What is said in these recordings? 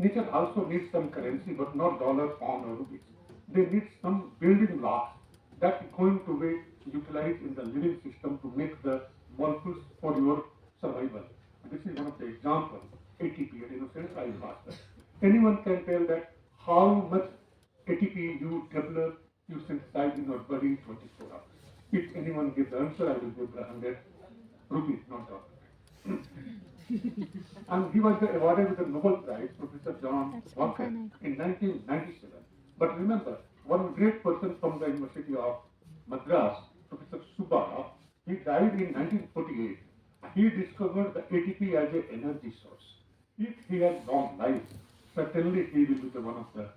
nature also needs some currency, but not dollar, pound, or rupees. They need some building blocks that are going to be utilized in the living system to make the molecules for your survival. And this is one of the examples, ATP, adenosine triphosphate. Anyone can tell that how much ATP you develop, you synthesize in your body in 24 hours. If anyone gives the answer, I will give the 100 rupees, not dollars. And he was awarded with the Nobel Prize, Professor John Walker, in 1997. But remember, one great person from the University of Madras, Professor Subba, he died in 1948. He discovered the ATP as an energy source. If he had long life, certainly he will be the one of the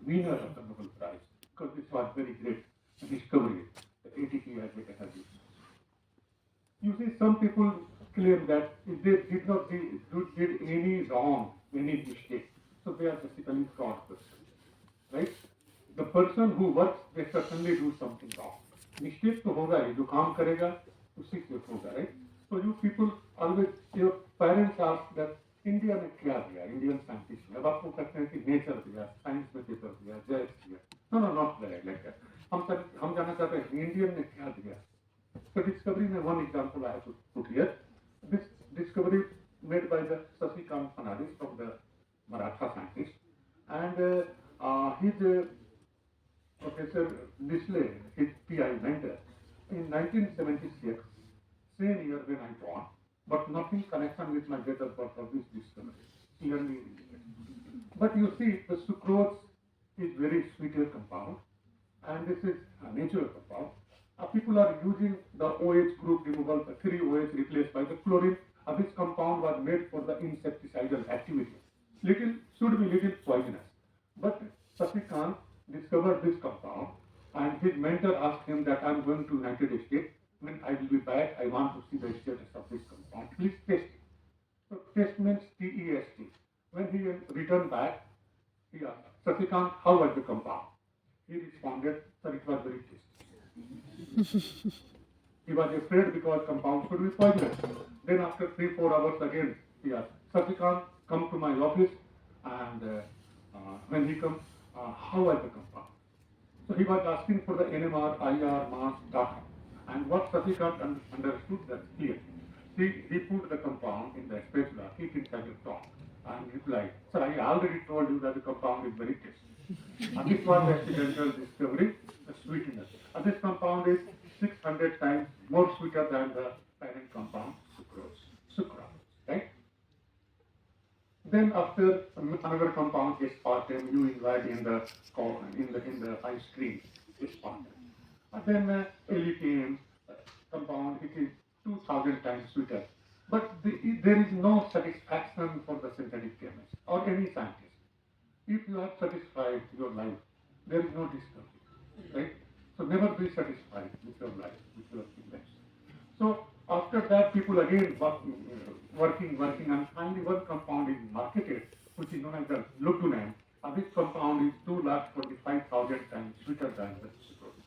winner of the Nobel Prize, because this was very great discovery, the ATP as an energy source. You see, some people claim that if they did not did any wrong, any mistake, so they are basically fraud person, right? The person who works, they certainly do something wrong. Mistake तो होगा ही, जो काम करेगा उसी से होगा, right? So you people always, your parents ask that India में क्या दिया, इंडियन साइंटिस्ट ने, अब आपको कहते हैं कि नेचर दिया, साइंस में पेपर दिया, जैस दिया, no, not like that. हम जानना चाहते हैं इंडियन ने क्या दिया. So discovery, one example I have to put here. This discovery made by the Sasikant Fernandes from the Maratha scientist, and his Professor Nisle, his PI mentor, in 1976, same year when I born, but nothing connection with my date of birth of this discovery. Clearly indicated. But you see, the sucrose is very sweeter compound, and this is a natural compound. People are using the OH group removal, the 3 OH replaced by the chlorine. This compound was made for the insecticidal activity. Should be little poisonous. But Sasikant discovered this compound, and his mentor asked him that I'm going to United States. When I will be back, I want to see the status of this compound. Please test it. So test means TEST. When he returned back, he asked, Sasikant, how was the compound? He responded, sir, it was very tasty. He was afraid because compound could be poisonous. Then after 3-4 hours again, he asked, Sasikant, come to my office, and when he comes, how was the compound? So he was asking for the NMR, IR, mass, data. And what Sasikant understood that clearly. He put the compound in the spatula, heat inside the top, and replied, sir, I already told you that the compound is very tasty. And this was the accidental discovery, the sweetness. And this compound is 600 times more sweeter than the parent compound, sucrose, right? Then after another compound, aspartame, you invite in the ice cream, aspartame. And then LETM compound, it is 2000 times sweeter. But there is no satisfaction for the synthetic chemist or any scientist. If you have satisfied your life, there is no discovery, right? So never be satisfied with your life, with your invention. So after that, people again working, and finally one compound is marketed, which is known as the Lutulin. And this compound is 2,45,000 times sweeter than the sucrose.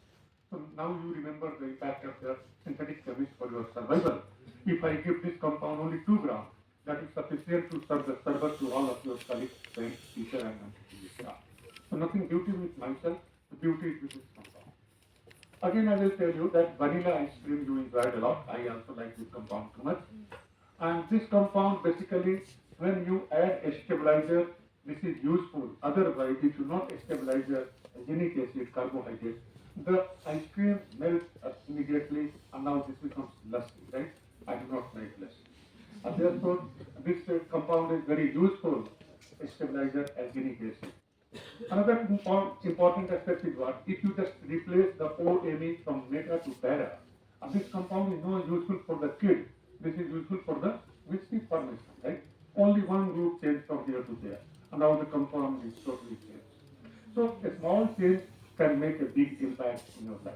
So now you remember the impact of the synthetic chemist for your survival. If I give this compound only 2 grams, that is sufficient to serve the service to all of your colleagues, friends, teacher, and staff. So nothing beauty with myself, the beauty is with this compound. Again, I will tell you that vanilla ice cream you enjoyed a lot. I also like this compound too much. And this compound basically, when you add a stabilizer, this is useful. Otherwise, if you not stabilize the genic acid, carbohydrate, the ice cream melts immediately, and now this becomes lusty, right? I do not like lusty. And therefore, this compound is very useful stabilizer as genic acid. Another important aspect is what? If you just replace the OMe from meta to para, and this compound is not useful for the kid, this is useful for the whiskey formation, right? Only one group changed from here to there, and now the compound is totally changed. So a small change can make a big impact in your life.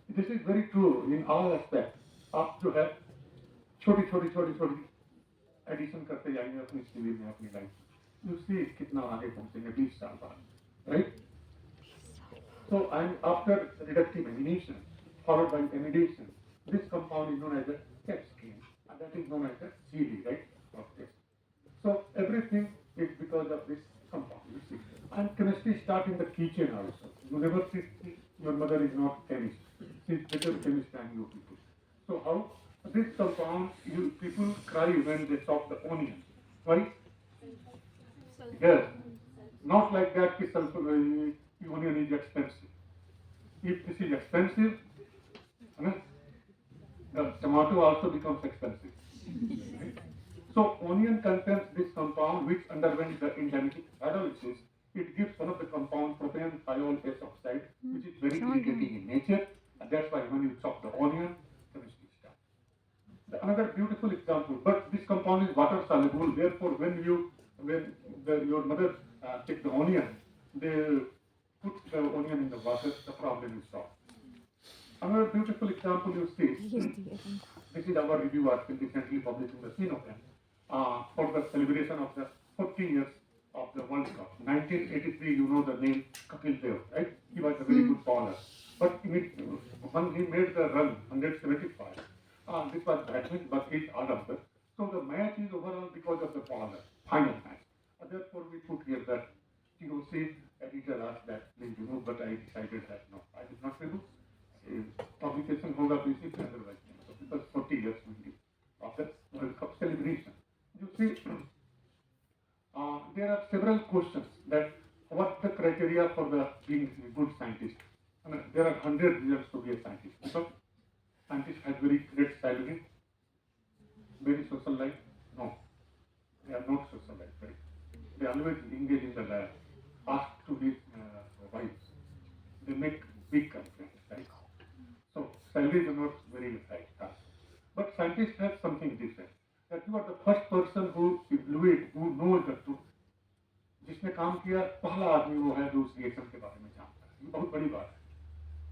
This is very true in all aspects. आप जो है छोटी addition करते जाएंगे अपनी civil में अपनी life, you see कितना आगे पहुंचेंगे 20 साल बाद, right? So and after reductive amination followed by amidation, this compound is known as a capsicum, and that is known as a CD, right? So everything is because of this start in the kitchen also. You never see your mother is not chemist. She is better chemist than you people. So how this compound, you people cry when they chop the onion. Why? Yes. Not like that ki onion is expensive. If this is expensive, the tomato also becomes expensive. Right? So onion contains this compound which underwent the enzymatic hydrolysis. It gives one of the compound propane thiol S oxide, which is very irritating in nature, and that's why when you chop the onion, chemistry starts. Another beautiful example, but this compound is water soluble. Therefore, your mother take the onion, they put the onion in the water, the problem is solved. Another beautiful example you see, this is our review article recently published in the Sinopharm for the celebration of the 40 years of the World Cup. 1983, you know the name Kapil Dev, right? He was a very good bowler. But when he made the run 175, this was batting, but he's out of the. So the match is overall because of the bowler, final match. Therefore, we put here that TOC editor asked that please remove, but I decided that no, I did not remove. Publication होगा तो इसी के otherwise नहीं so because 40 years will of the World Cup celebration. You see, there are several questions that what the criteria for the being a good scientist. I mean, there are 100 reasons to be a scientist because scientists have very great salary, very social life. No, they are not social life. Right? They always engage in the lab, asked to his wives. They make big complaints. Right? So salaries are not very high. But scientists have something different. That you are the first person who evaluate, who knows the truth. जिसने काम किया पहला आदमी वो है जो उस reaction के बारे में जानता है. ये बहुत बड़ी बात है.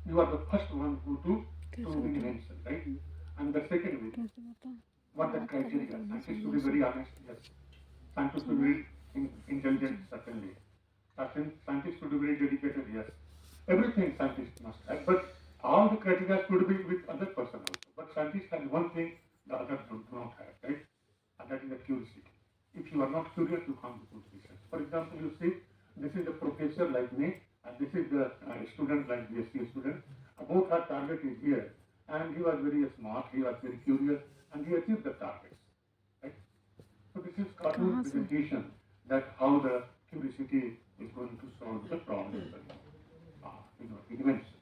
You are the first one who do invention, right? And the second way, what the criteria? Scientists to be very honest, yes. Scientists to be intelligent, certainly. Scientists to be very dedicated, yes. Everything scientists must have, but all the criteria should be with other person also. But scientists have one thing the others do not have, right? And that is the curiosity. If you are not curious, you can't do good research. For example, you see, this is a professor like me, and this is the student like BSc student. Both our target is here, and he was very smart, he was very curious, and he achieved the targets, right? So this is cartoon presentation that how the curiosity is going to solve the problem. Invention.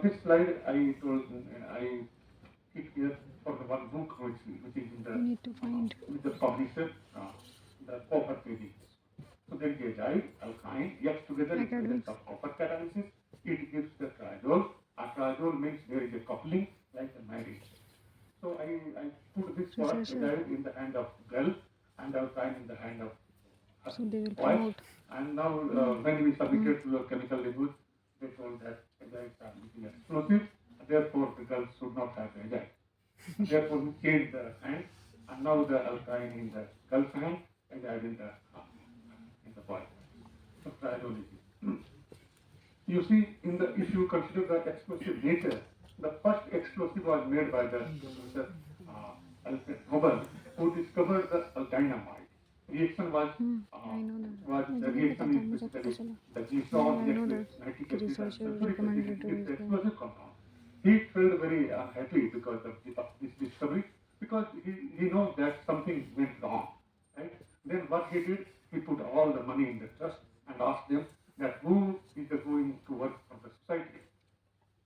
This slide I keep here for the one book which is in the with the publisher, the copper trading. So there is azide, alkyne, yes, together in presence of copper catalysis, it gives the triazole. A triazole means there is a coupling like a marriage. So I put this part azide in the hand of girl and alkyne in the hand of boy. And now when we submitted to the chemical reviews, they told that azides are little explosive, therefore the girls should not have azide. Therefore we changed the hand, and now the alkyne in the girl's hand, azide in the boy. So triazole. You see, if you consider the explosive nature, the first explosive was made by the Alfred Nobel, who discovered the dynamite. Reaction was the reaction is basically the glycerol reacts with nitric acid and the explosive compound. He felt very unhappy because of this discovery, because he knows that something went wrong, right? Then what he did, he put all the money in the trust and asked them that who is going to work for the society,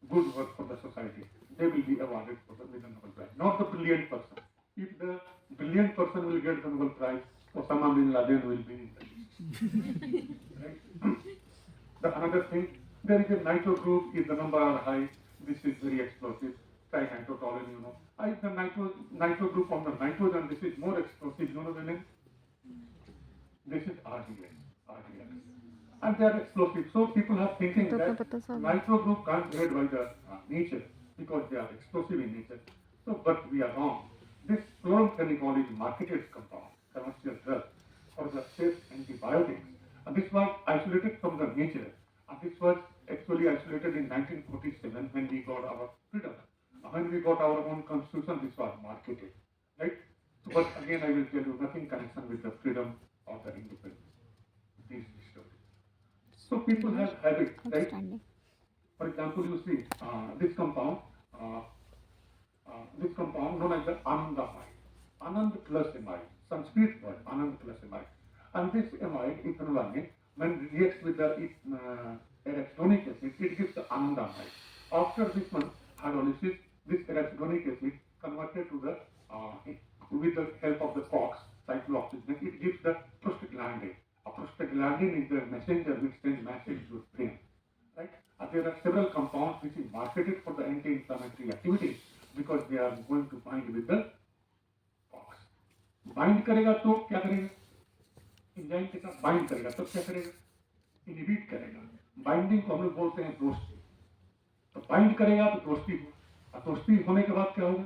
good work for the society. They will be awarded with the Nobel Prize, not the brilliant person. If the brilliant person will get the Nobel Prize, Osama bin Laden will be in the list. Right? The another thing, there is a nitro group, if the number are high, this is very explosive. Trinitrotoluene, you know. The nitro group on the nitrogen, this is more explosive, you know the name? This is RDX. And they are explosive. So people are thinking that nitro group can't be made by the nature because they are explosive in nature. So, but we are wrong. This chloromphenical is marketed compound, commercial drug, for the safe antibiotics. And this was isolated from the nature. And this was actually isolated in 1947 when we got our freedom. When we got our own constitution, this was marketed, right? So, but again, I will tell you nothing connection with the freedom of the independence. This is the story. So people Mm-hmm. have habits, right? Outstanding. For example, you see uh, this compound known as the anandamide. Anand plus amide, Sanskrit word, Anand plus amide. And this amide, ethanolamine, when it reacts with the arachidonic acid, it gives the anandamide. After this one, hydrolysis, this arachidonic acid converted to the, with the help of the COX, cyclooxygenase, it gives the prostaglandin. A prostaglandin is the messenger which sends message to the brain, right? There are several compounds which is marketed for the anti-inflammatory activity because they are going to bind with the COX. Bind करेगा तो क्या करेगा? Enzyme के साथ bind करेगा तो क्या करेगा? इनहिबिट करेगा. बाइंडिंग को हम लोग बोलते हैं दोस्ती. तो बाइंड करेगा तो दोस्ती हो, और दोस्ती होने के बाद क्या होगा?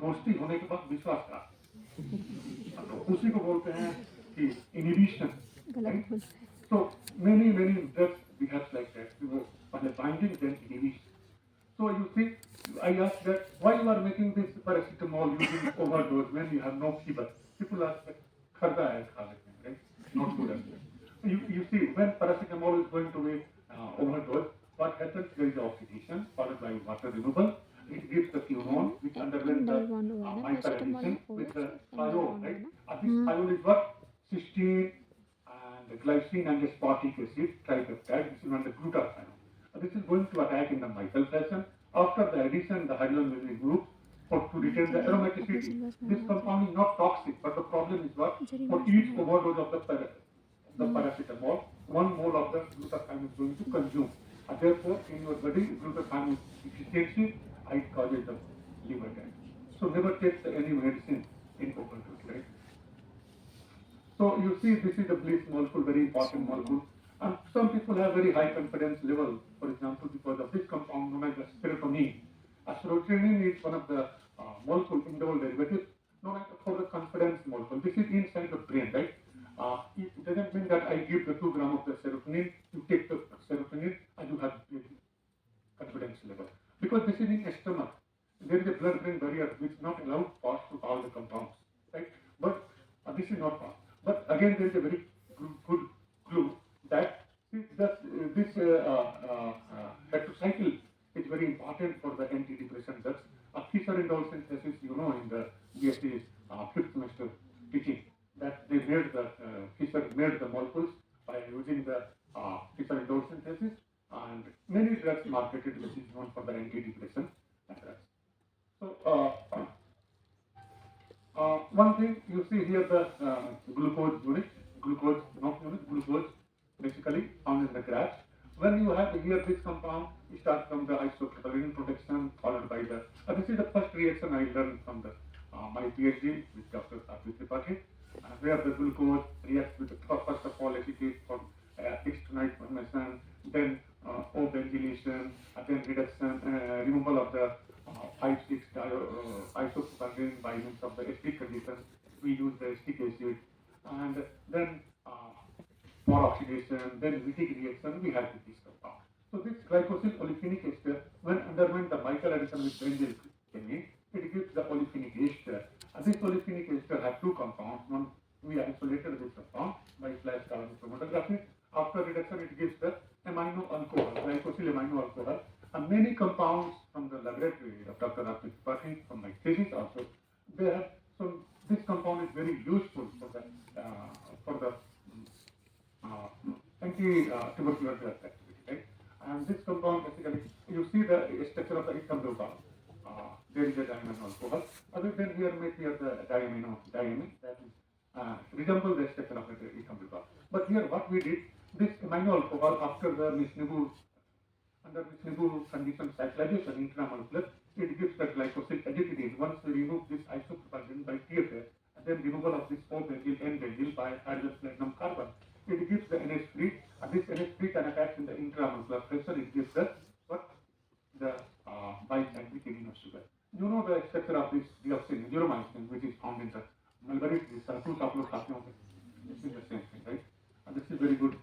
दोस्ती होने के बाद विश्वास का, तो उसी को बोलते हैं कि इनहिबिशन, गलत राइट? बोल So many drugs behaves like that. You know, on the binding then inhibition. So you see, I asked that why you are making this paracetamol using overdose when you have no fever. People ask that, kharda hai kha lete hain, right? Not good as well. You see, when paracetamol is going to be overdose, what happens? There is oxidation followed by water removal. It gives the quinone, which undergoes and the double bond हुआ है ना mica paracetamol addition में over with the and double thiol, bond हुआ right? ना. This thiol is what? Cysteine and glycine and aspartic acid tripeptide. This is one the glutathione. This is going to attack in the mical fashion. After the addition, the hydrogen will be removed to retain the अपने aromaticity. Syllabus में This नहीं आता compound is not toxic, but the problem is what? मुझे For reverse में each है. overdose of the paracetamol, 1 mole of the glutathione is going to consume. And therefore, in your body, glutathione is deficiency, it causes the liver damage. So never take any medicine in overdose, right? So you see, this is a bliss molecule, very important molecule. And some people have very high confidence level, for example, because of this compound known as the serotonin. A serotonin is one of the molecule indole derivatives known as for the confidence molecule. This is inside the brain, right? It doesn't mean that I give the 2 grams of the serotonin, you take the serotonin and you have confidence level. Because this is in stomach. There is a blood-brain barrier which is not allowed pass to all the compounds, right? But this is not pass. But again, there is a very good clue that this tetracycle is very important for the antidepressant drugs. Fischer indole synthesis, you know, in the BSc 5th semester teaching, that they made the Fischer made the molecules by using the Fischer indole synthesis, and many drugs marketed which is known for the antidepressant drugs. So one thing you see here, the glucose unit, glucose, not unit, glucose, basically found in the graph. When you have here this compound, you start from the isopropyl protection followed by the, this is the first reaction I learned from the my PhD with Dr. Satvik Tripathi, where the glucose reacts with the first of all acetate for externite formation, then O-benzylation, then reduction, removal of the 5,6 isopropyl by means of the acetic condition. We use the acetic acid, and then for oxidation, then Wittig reaction, we have this compound. So this glycosyl olefinic ester, when underwent the mical addition with benzyl chemie, it gives the olefinic ester. And this olefinic ester has 2 compounds. One, we isolated this compound by flash carbon chromatography. After reduction, it gives the amino alcohol, glycosyl amino alcohol. And many compounds from the laboratory of Dr. Rafi Tripathi, from my thesis also, they have, so this compound is very useful for the anti-tuberculosis activity, right? And this compound basically, you see the structure of the ethambutol. There is a diamino alcohol. Other than here, make here the diamine that is resemble the structure of the ethambutol. But here, what we did, this amino alcohol after the Misnibu under Misnibu condition cyclization intramolecular, it gives the glycosyl additides. Once we remove this isopropyl by TFS, and then removal of this O-benzyl N-benzyl by hydrogen platinum carbon, it gives the NH3, and this NH3 can attach in the intramolecular pressure. It gives the what? The bicyclic amine of sugar. You know the structure of this dioxin, euromycin, which is found in the mulberry trees, two saprophyllum. This is the same thing, right? And this is very good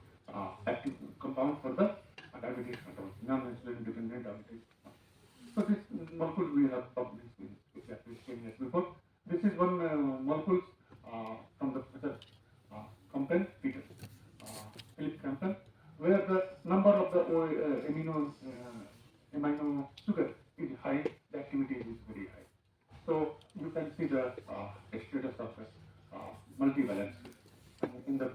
active compound for the diabetes control, non-insulin dependent diabetes. So this molecule we have published in exactly 10 years before. This is one molecule from the Professor Compton Peter. multivalency. And in the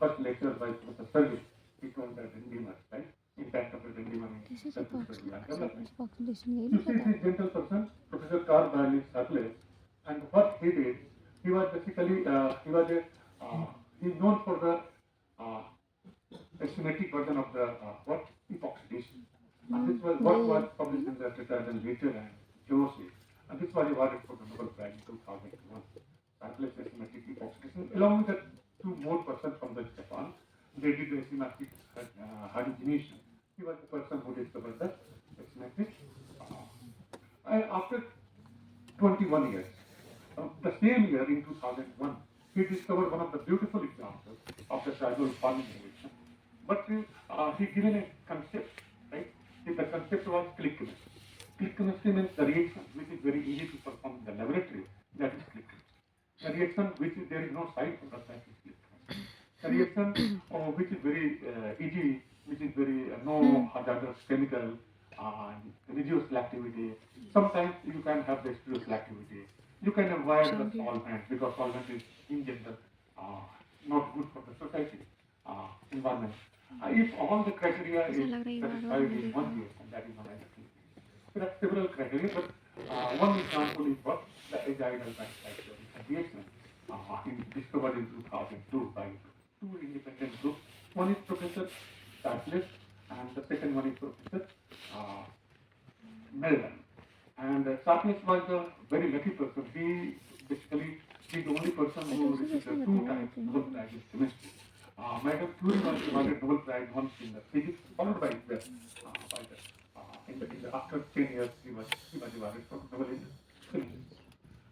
first lecture by Professor Sergi, he told the Rendimers, right? Impact of the Rendimer in This is a self-discovery box. and Surface development. box decision You game see కదా. this gentle person, Professor Carl Bailey Sarles, and what he did, he was basically, uh, he's known for the uh, asymmetric version of the what epoxidation. And this was what was published in the Tetraeden Later and Josie. And this was awarded for the Nobel Prize in 2001. Sarles asymmetric epoxidation, along with the two more persons from the Japan, they did the asymmetric hydrogenation. He was the person who discovered the asymmetric. After 21 years, the same year in 2001, he discovered one of the beautiful examples of the tribal farming reaction. But he given a concept, right? The concept was click chemistry. Click chemistry means the reaction which is very easy to perform in the laboratory, that is click chemistry. The reaction which is there is no side product, that is click chemistry. The reaction which is very easy, which is very no hazardous chemical, reduced activity. Sometimes you can have the reduced activity. You can avoid the solvent because solvent is in general not good for the society environment. If all the criteria is satisfied in one case, and that is one activity. There are several criteria, but one example is what the azidyl bicyclic reaction discovered in 2002 by two independent groups. One is Professor Sarles, and the second one is Professor uh, Melvin. And Sarles was a very lucky person. He basically is the only person who received the two times Nobel Prize in chemistry. Madam Curie was awarded Nobel Prize once in the physics, followed by the, in the after 10 years he was awarded for Nobel in physics.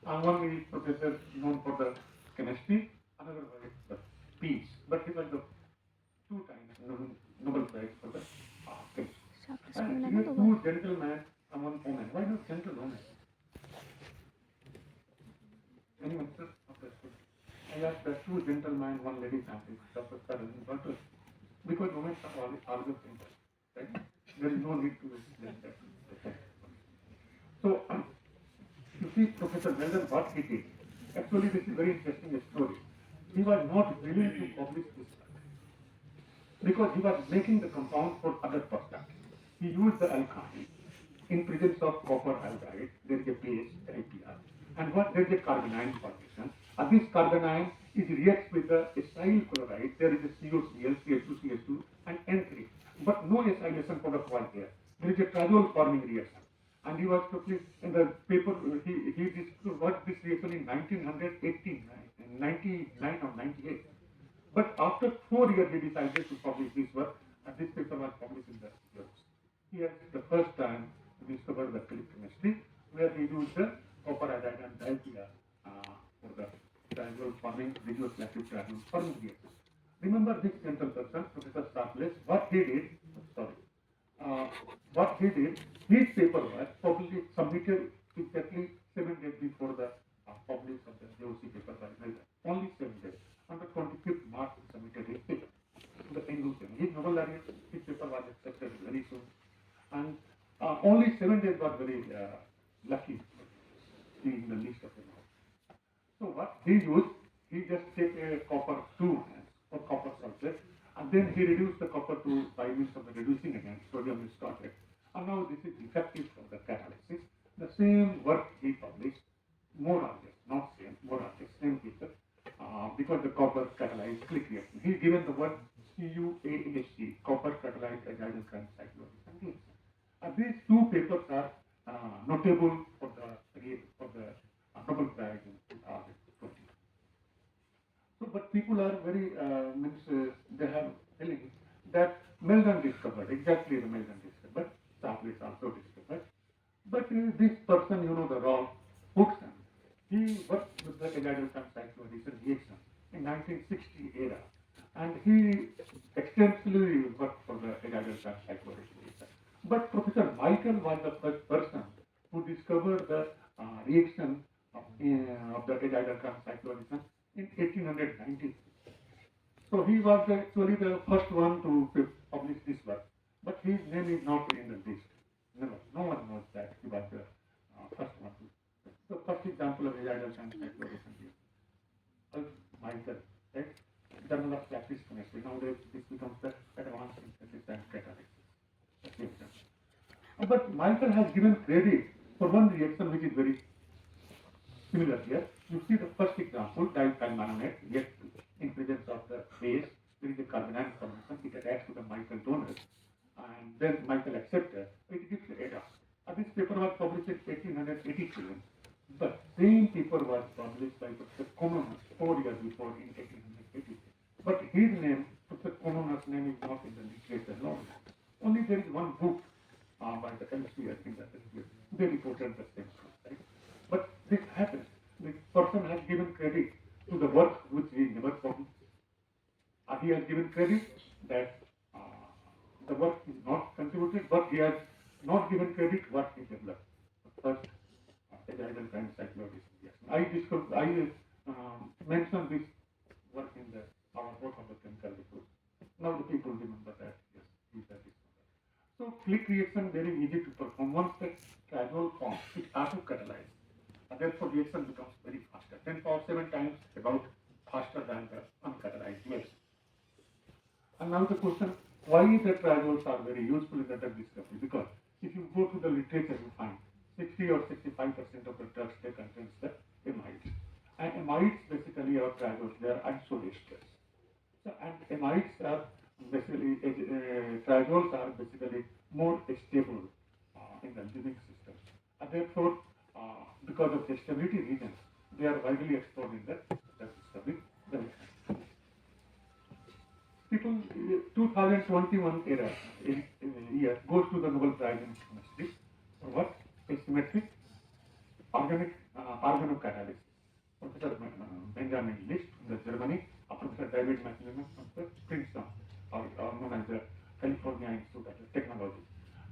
One is Professor known for the chemistry, another was the peace, but he was the two times Nobel Prize for the chemistry. And here two gentlemen and one woman. Why not gentlewoman? Anyone, sir? I asked the two gentlemen, one lady family, Dr. Karan and Dr. Because women are always gentle, right? There is no need to explain that. So, you see, Professor Melvin, what he did, actually this is very interesting story. He was not willing to publish this because he was making the compound for other perspectives. He used the alkyne in presence of copper hydride. There is a base, APR, and what there is a carbanion formation. And this carbanion is reacts with the acyl chloride. There is a COCl, CH2, and N3, but no acylation product was there. There is a triazole forming reaction. And he was totally in the paper. He discovered this reaction in 1989, 99 or 98. But after 4 years, he decided to publish this work, and this paper was published in the journals. He has the first time discovered the click chemistry, where he used the copper iodide and dialpia for the triangle forming, radioactive triangle forming reaction. Remember this gentle person, Professor Sarles, what he did, sorry, uh, what he did, his paper was publicly submitted exactly 7 days before the publish of the JOC paper by Melvin. Only 7 days. On the 25th March, he submitted his paper to the Engelsen. His Nobel laureate, his paper was accepted very soon. And only 7 days was very lucky in the list of the Nobel. So what he used, he just take a copper 2 or copper sulfate, and then he reduced the copper to by means of the reducing agent, sodium ascorbate. And now this is effective for the catalysis. The same work he published, more or less, not same, more or less, same paper, because the copper catalyzed click reaction. He given the word CuAHC, copper catalyzed azidyl cyclohexane. These two papers are notable for the Nobel Prize in 2020. So, but people are very they have telling that Melvin discovered exactly the Melvin discovered. Sarles also discovered. But this person, the Rolf Huxon, he worked with the azidyl cyclohexane reaction in 1960 era, and he extensively worked for the azidyl cyclohexane reaction. But Professor Michael was the first person who discovered the reaction of the azidyl cyclohexane in 1890. So he was actually the first one to publish this work, but his name is not in the list. Never, no one knows that he was the first one. The first example of azidyl cyclohexane is Michael, right? Journal of Practice Chemistry. Nowadays, this becomes the advanced synthesis and catalysis. But Michael has given credit for one reaction which is very similar here. You see the first example, diethylmanonate, yet in presence of the base, there is a carbanion formation, it attacks to the Michael donor, and then Michael acceptor, it gives EDA. This paper was published in 1883, but same paper was published by Professor Kononos 4 years before in 1880. But his name, Professor Kononos' name is not in the literature now. Only there is one book by the chemistry, I think that they reported the same thing, right? But this happens. The person has given credit to the work which he never published. He has given credit that the work is not contributed, but he has not given credit what he developed. First, agile kind psychology. Yes. I mentioned this work in our work on the chemical resource. Now the people remember that, yes, he did this. So click reaction very easy to perform. Once the triazole forms, it auto-catalyzes. Therefore, reaction becomes very faster. 10 power 7 times about faster than the uncatalyzed waves. And now the question, why the triazoles are very useful in the drug discovery? Because if you go to the literature, you find 60 or 65% of the drugs they contains the amides. And amides basically are triazoles, they are isoesters. So, and amides are basically, triazoles are basically more stable in the living system. And therefore, because of the stability reasons, they are widely explored in the drug discovery. People, 2021 era year goes to the Nobel Prize in Chemistry for what? Asymmetric organic organocatalysis. Professor Benjamin List from Germany, Professor David McLennan from Princeton, or known as the California Institute of Technology.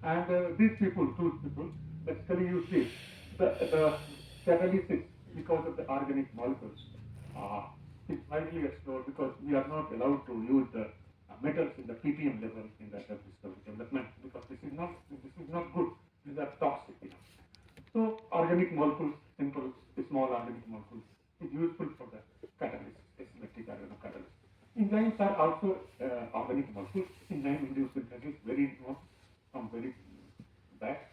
And these people, two people, basically you see the catalysis because of the organic molecules is widely explored because we are not allowed to use the metals in the ppm level in the drug discovery development because this is not good. These are toxic. So organic molecules, simple small organic molecules, is useful for the catalysis, asymmetric organocatalysis. Enzymes are also organic molecules. Enzyme-induced synthesis, very known from very back.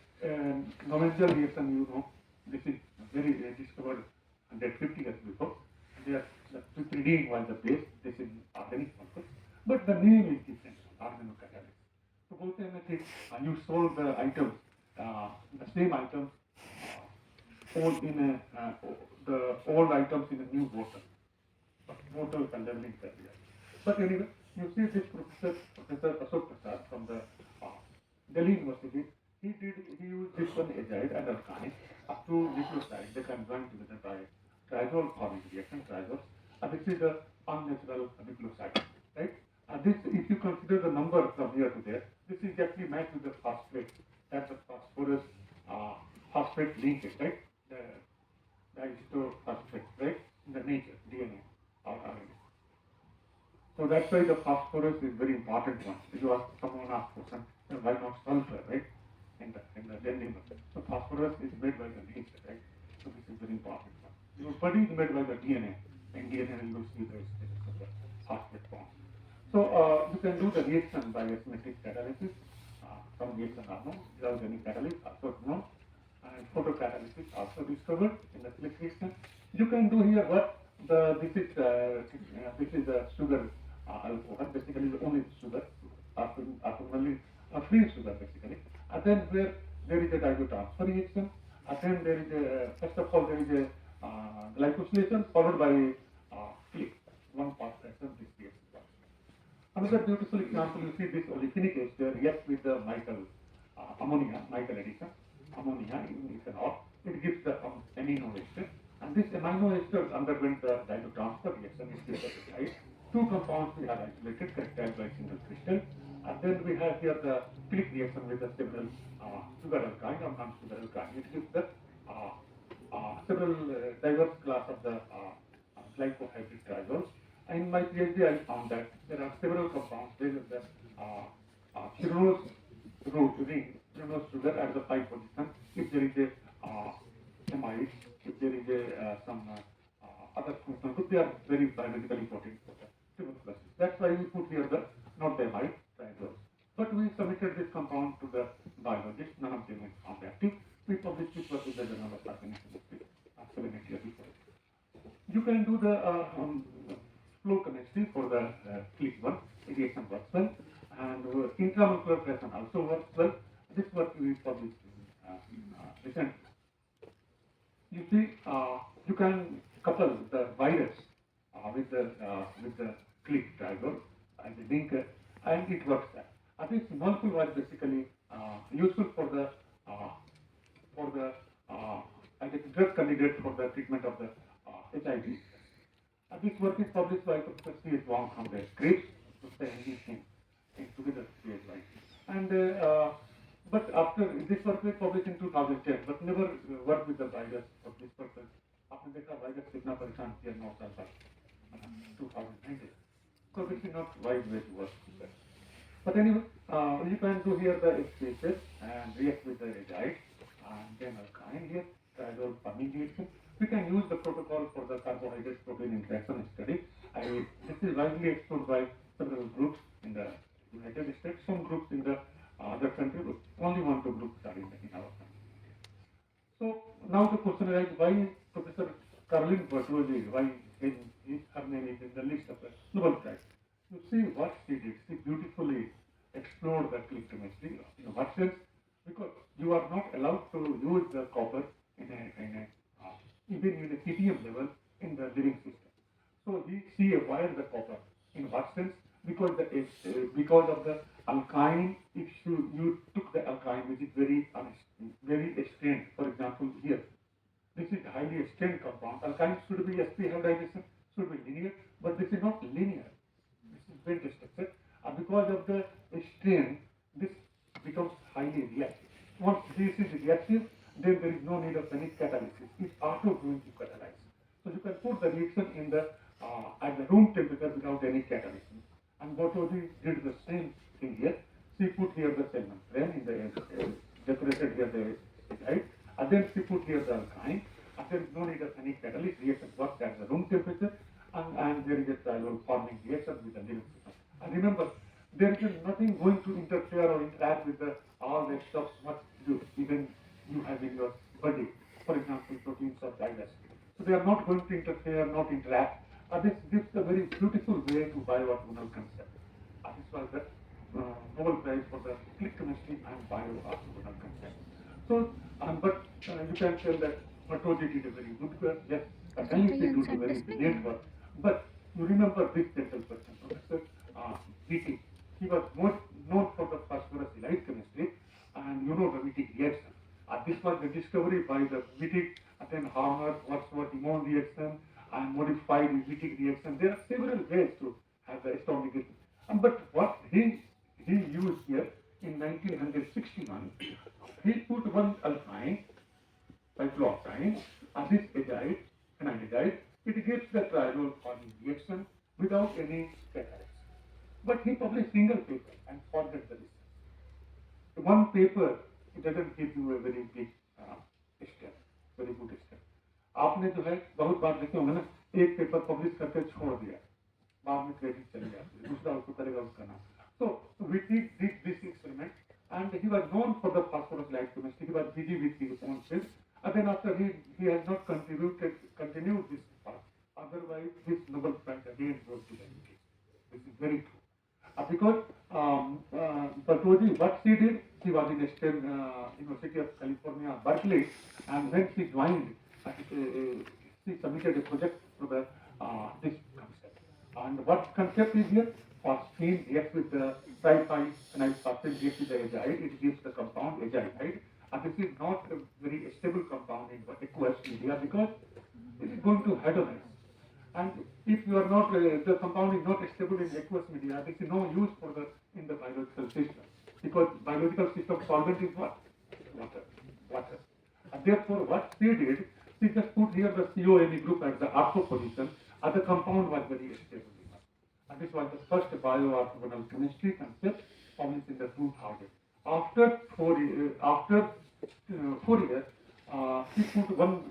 Nomental reaction, you know, this is very discovered 150 years before. There, the pyridine was the base. This is organic molecule, but the name is different. Organocatalysis. So both entities, you solve the items, the same items, all in the old items in a new bottle. But bottle and leveling area. But anyway, you see this Professor Ashok Prasad from the Delhi University. He used this one azide and alkyne up to nucleoside. They conjoined together by triazole forming reaction, triazoles. This is the unnatural nucleoside, right? This, if you consider the number from here to there, this is actually matched with the phosphate, that's the phosphorus phosphate linkage, right? The isophosphate, right? In the nature, DNA or RNA. So that's why the phosphorus is very important one. You ask someone asked question, why not sulfur, right? In the DNA. So phosphorus is made by the nature, right? So this is very important one. Your body is made by the DNA, and DNA you will see the status of the phosphate form. So you can do the reaction by asymmetric catalysis. Some reaction are known, without any catalyst also known, and photocatalysis also discovered in the click reaction. You can do here what this is a sugar alcohol, basically only sugar, only free sugar basically. And then where there is a diazotransfer reaction, and then there is a first of all there is a glycosylation followed by click, one part reaction, this reaction. Another beautiful example, you see this olefinic ester reacts with the ammonia, Michael addition, ammonia in ethanol. It gives the amino ester, and this amino ester underwent the diazotransfer reaction. Right? Two compounds we have isolated, characterized by single crystal, and then we have here the click reaction with the several sugar alkyne or non-sugar alkyne. It gives the several diverse class of the glycohydric triazoles. In my PhD, I found that there are several compounds. There is the pyranose ring, pyranose sugar at the 5 position. If there is a amide, if there is a some other food samples, they are very biologically important for the tuberculosis. That's why we put here the not amide triazoles. But we submitted this compound to the biologists, none of them was found active. We published this work in the Journal of Organic Chemistry 7 8 years before. You can do the flow chemistry for the click one, reaction works well, and intramolecular fraction also works well. This work we published recently. You see, you can couple the virus with the click driver and the linker, and it works there. This molecule was basically useful for the as a drug candidate for the treatment of the HIV. This work is published by Professor C.S. Wong from the Scripps, together with CSY. And but after this work was published in 2010, but never worked with the virus for this purpose. आपने देखा virus कितना परेशान किया 9 साल तक 2019. So this is not right way to work with that. But anyway, you can do here the species and react with the azide and then alkyne here, triazole forming reaction. We can use the protocol for the carbohydrate protein interaction study. This is widely explored by several groups in the United States, some groups in the other countries, only 1 2 groups are in our country. So now the question is why Professor Caroline Bertolli, why her name is in the list of the Nobel Prize. You see what she did. She beautifully explored the click chemistry. In what sense? Because you are not allowed to use the copper even in a ppm level in the living system. So she avoided the copper. In what sense? Because of the alkyne, if you took the alkyne which is very strained, for example here, this is highly strained compound. Alkyne should be sp hybridization, should be linear, but this is not linear. This is very structured. Because of the strain, this becomes highly reactive. Once this is reactive, then there is no need of any catalysis. It's auto going to catalyze. So you can put the reaction in the at the room temperature without any catalysis. And Bertolli did the same thing here. She put here the cell membrane in the decorated here the right, and then she put here the alkyne, and there is no need of any catalyst. Reaction works at the room temperature, and there is a triazole forming reaction with the living system. And remember, there is nothing going to interfere or interact with all the stuff what even you have in your body. For example, proteins or virus. So they are not going to interfere, not interact. This gives a very beautiful way to bioorthogonal concept. This was the Nobel Prize for the click chemistry and bioorthogonal concept. So, but you can tell that Bertolli did a very good work. Yes, Caroline did a very brilliant work. But you remember this gentle person, Professor Wittig. He was most known for the phosphorus chemistry, and you know the Wittig reaction. This was the discovery by the Wittig, then Harmer, Wordsworth immun reaction, and modified Wittig reaction. There are several ways to have the atomic. But what he used here in 1961, he put one alkyne, cyclooctane, and this azide, phenylazide. It gives the triazole forming reaction without any catalyst. But he published single paper and forget the research. One paper, it doesn't give you a very big step, very good step. आपने जो है बहुत बार देखे होंगे ना, एक paper publish करके छोड़ दिया, बाद में क्रेडिट चले जाते हैं, दूसरा उसको करेगा उसका नाम. So Wittig did this experiment, and he was known for the phosphorus light chemistry. He was busy with his own field, and then after he has not continued this part. Otherwise, this Nobel Prize again goes to the UK. This is very true. Because Bertolli, what she did, she was in the University of California, Berkeley, and when she joined, she submitted a project for the this concept. And what concept is here? Phosphine reacts with the triphenyl phosphine reacts with the azide. It gives the compound azide. And this is not a very stable compound in aqueous media because it is going to hedonize. And if you are not, the compound is not stable in aqueous media, there is no use for in the biological system. Because biological system solvent is what? Water. And therefore, what she did, she just put here the CONE group at the ortho position, and the compound was very stable enough. And this was the first bioorthogonal chemistry concept published in the 2000. After 4 years, she put one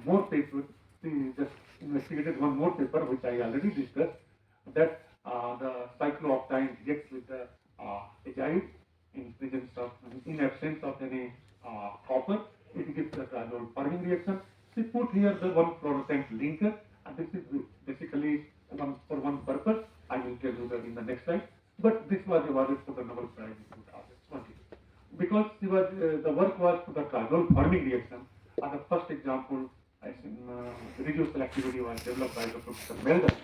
more paper she just investigated one more paper which I already discussed, that the cyclooctane reacts with the azide in presence of, in absence of any copper, it gives the triazole forming reaction. She put here the one fluorescent linker, and this is basically one for one purpose. I will tell you that in the next slide. But this was awarded for the Nobel Prize in 2020 because the work was for the triazole forming reaction, and the first example as in radioselectivity was developed by the Professor Melden,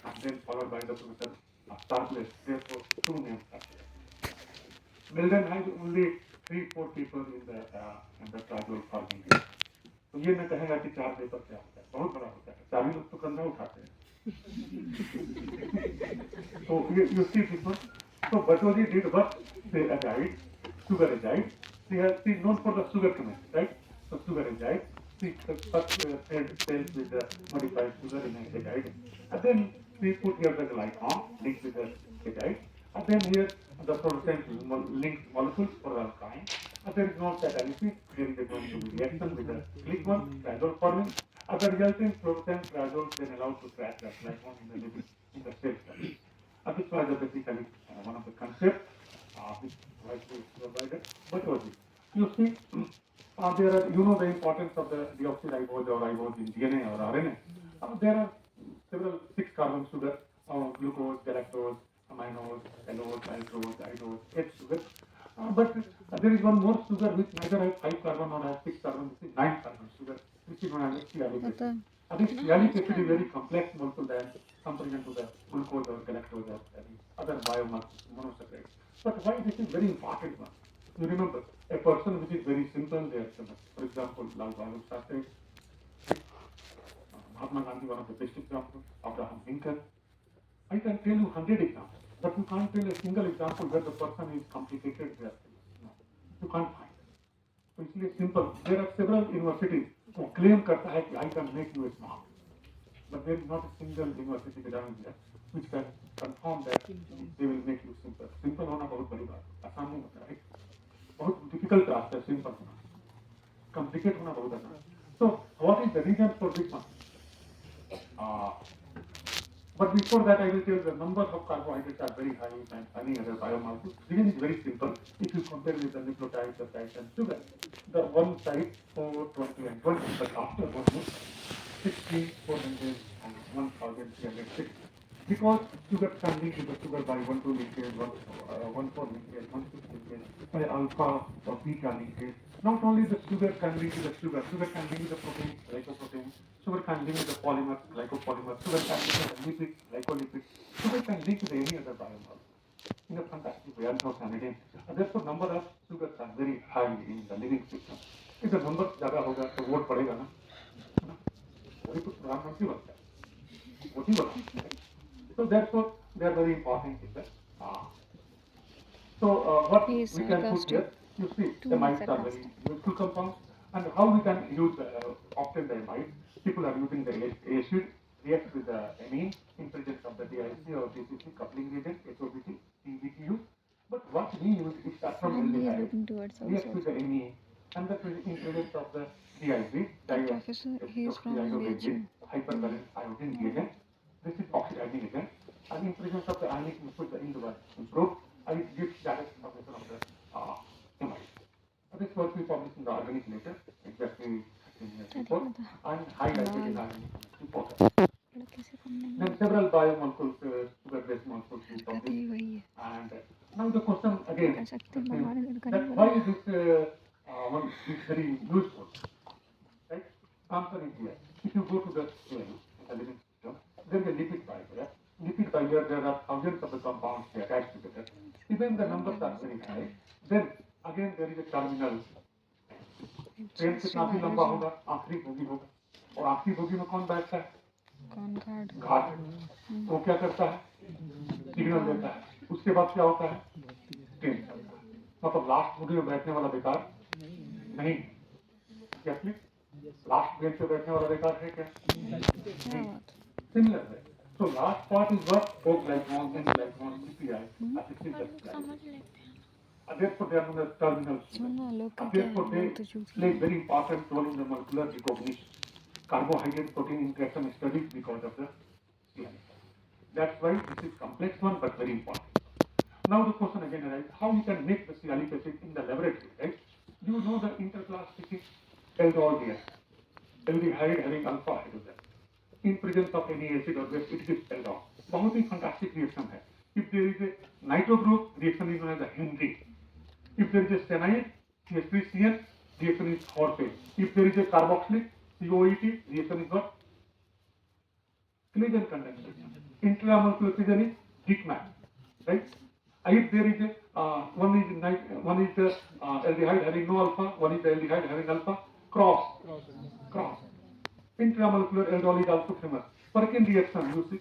and then followed by the Professor Starpless. Therefore, two names are there. Melden has only 3-4 people in the triazole forming reaction. तो ये मैं कहेगा कि 4 paper क्या होता है, बहुत बड़ा होता है, 4 ही लोग तो कंधा उठाते हैं. So you see this one. So Bartoldi did what? Say azide, sugar azide. She is known for the sugar chemistry, right? So sugar azide. She first fed cells with the modified sugar in azide, and then we put here the glycon linked with the azide, and then here the fluorescent linked molecules for alkyne. And there is no catalysis. There is going to be reaction with the glycol, triazole forming. As a resulting fluorescent triazole then allowed to crack the glycon in the living in the cell study. This was basically one of the concepts which was provided. But was it? You see, there are, you know, the importance of the deoxyribose or ribose in DNA or RNA. There are several 6-carbon sugar, glucose, galactose, aminose, allose, maltose, idose, H sugar. But there is one more sugar which neither has 5-carbon nor has 6-carbon. This is 9-carbon sugar, which is known as sialic acid. This sialic acid is very complex molecule than comparison to the glucose or galactose or any other monosaccharides. But why this is very important one? You remember, a person which is very simple, they are, for example, Lal Bahadur Shastri, Mahatma Gandhi, one of the best examples, Abraham Lincoln. I can tell you 100 examples, but you can't tell a single example where the person is complicated there. No, you can't find. तो इसलिए simple, there are several universities who claim करता है कि I can make you smart, but there is not a single university around India which can confirm that they will make you simple. Simple होना बहुत बड़ी बात, आसान नहीं होता है, बहुत difficult रास्ता है simple होना, complicate होना बहुत आसान. So what is the reason for this one? But before that, I will tell the numbers of carbohydrates are very high than any other biomolecule. Reason is very simple. If you compare with the nucleotides, peptides, and sugar, the one side 4, 20, and 20, but after 1 month, 16, 400, and 1360. Because sugar can link with the sugar by 1, 2 linkage, 1, 4 linkage, 1, 6 linkage, by alpha or beta linkage. Not only the sugar can link with the sugar can link with the protein, glycoprotein, sugar can link with the polymer, glycopolymer, sugar can link with the lipids, glycolipids, sugar can link with any other biomolecule in a fantastic way, alpha-sanidine. Therefore, number of sugars are very high in the living system. If the number ज़्यादा होगा तो vote पड़ेगा ना, वही तो प्रधानमंत्री बनता है, वोट ही बनता है. So therefore, they are very important in that. What we can put here, you see, the amides are very useful compounds, and how we can use often the amides. People are using the acid reacts with the amine in presence of the DIC or DCC coupling reagent, HOBT, PBTU. But what we use is start from aldehyde, reacts with the amine, and the in presence of the DIC, diioxyribonucleic hypervalent iodine reagent. This is oxidizing agent, and in presence of the ionic liquid, the yield was improved, and it gives direct formation of the amide. This work we published in the organic nature exactly 13 years before, and highlighted in organic chemistry portal. Then several biomolecules, sugar-based molecules we published, and now the question again is that why is this one is very useful, right? Answer is here. If you go to the cell in the living system, there is a lipid bilayer. Lipid bilayer, there are thousands of the compounds attached together. Even the numbers are very high. Then again there is a terminal. Train से काफी लंबा होगा, आखिरी bogie होगा, और आखिरी bogie में कौन बैठता है? घाट. वो क्या करता है? सिग्नल देता है. उसके बाद क्या होता है? ट्रेन चलता है. मतलब लास्ट बोगी में बैठने वाला बेकार नहीं. क्या लास्ट बेंच पे बैठने वाला बेकार है क्या? सिमिलर है. So last part is what? O-glycans and glycans, CPI. Therefore, they are known as terminal sugar. Therefore, they play very important role in the molecular recognition. carbohydrate protein interaction studies because of the sialic acid. That's why this is complex one but very important. Now the question again arises, how we can make the sialic acid in the laboratory, right? You know the interclass sticky aldol here, aldehyde having alpha hydrogen. In presence of any acid or base, it gives aldol. बहुत ही fantastic reaction है. If there is a nitro group, reaction is known as a Henry. If there is a cyanide, CH3CN, reaction is Horpel. If there is a carboxylic, COET, reaction is what? Collision condensation. Intramolecular fission is Dickman, right? If there is a one is the aldehyde having no alpha, one is the aldehyde having alpha, cross. Intramolecular aldol is also famous. Perkin reaction, you see.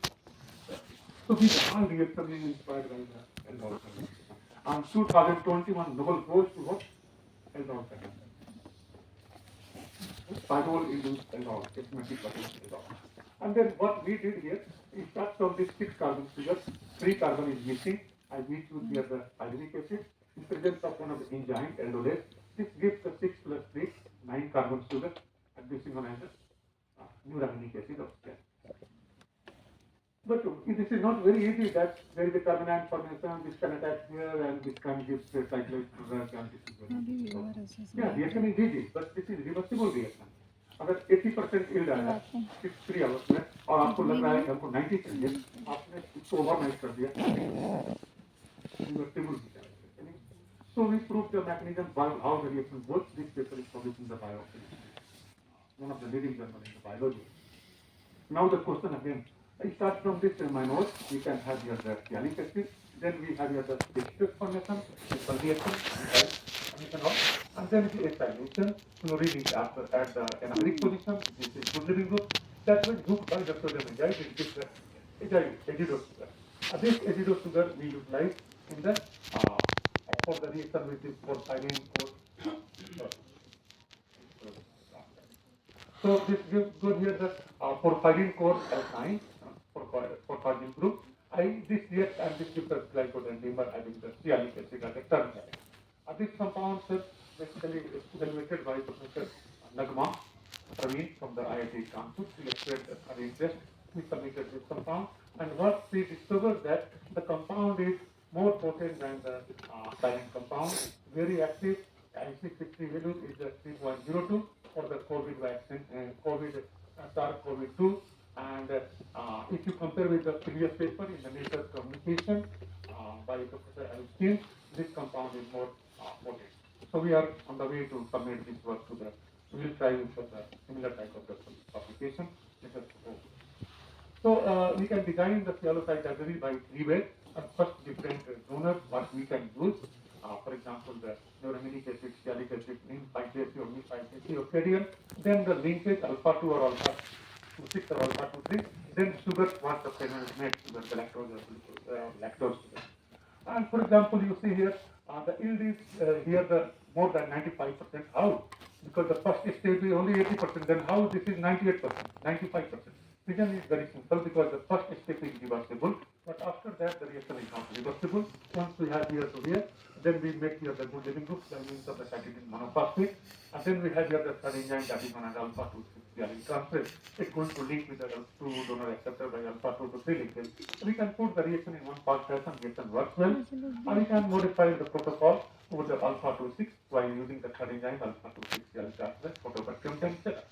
So this all reaction is inspired by the aldol condensation. And 2021 Nobel goes to what? Aldol condensation. Pyrrole induced aldol, systematic aldol. And then what we did here, we start from this 6 carbon figure, 3 carbon is missing, and we choose here the hyaluronic acid. In presence of one of the enzyme, aldolase, this gives the 6 plus 3, 9 carbon sugar, and this is known as the uramic acid of cell. But this is not very easy that there is a carbanion formation, this can attach here, and this can give cyclic product, and this is very yeah, reaction is easy, but this is reversible reaction. अगर 80% yield आया 3 hours में और आपको लग रहा है कि हमको 90 चाहिए, आपने इसको ओवरनाइट कर दिया, reversible हो जाएगा. So we proved the mechanism by how the reaction works. This paper is published in the Biochemistry, one of the leading journals in the biology. Now the question again, I start from this in my notes. We can have here the sialic acid, then we have here the citrus formation, simple reaction, and then the acylation, fluorine is at the anameric position. This is good living group. That when hooked by the sodium azide, it gives the azido sugar. This azido sugar we utilize in the for the reaction with this porphyrin core. So this gives good here the porphyrin core alkyne, porphyrin group. This reacts and this gives us glycodendimer having the sialic acid as a terminal. This compound is basically evaluated by Professor Nagma Praveen from the IIT Kanpur. He expressed an interest. We submitted this compound, and what we discovered that the compound is more potent than the silent compound. Very active. IC50 value is 3.02 for the COVID vaccine and SARS-CoV-2. And if you compare with the previous paper in the Nature Communication by Professor Elstein, this compound is more potent. So we are on the way to submit this work to the. We will try for the similar type of the publication. So we can design the sialocyte library by 3 ways. First, different donors what we can use. For example, the uramic acid, sialic acid, N5AC or N5AC or cadmium. Then the linkage alpha 2 or alpha 6 or alpha 2 3. Then sugar, what the panel is made, sugar, the lactose sugar. And for example, you see here the yield is here the more than 95%. How? Because the first stage is only 80%. Then how this is 98%, 95%? Reason is very simple because the first step is reversible, but after that the reaction is not reversible. Once we have here to here, then we make here the good living groups, that means of the cytidine monophosphate, and then we have here the third enzyme that is known as alpha 2 sialic transferase. It's going to link with the 2 donor acceptor by alpha 2 to 3 linkage. We can put the reaction in one part fashion, reaction works well, and we can modify the protocol over the alpha 2 6 while using the third enzyme alpha 2 6 sialic transferase photobacterium temperature.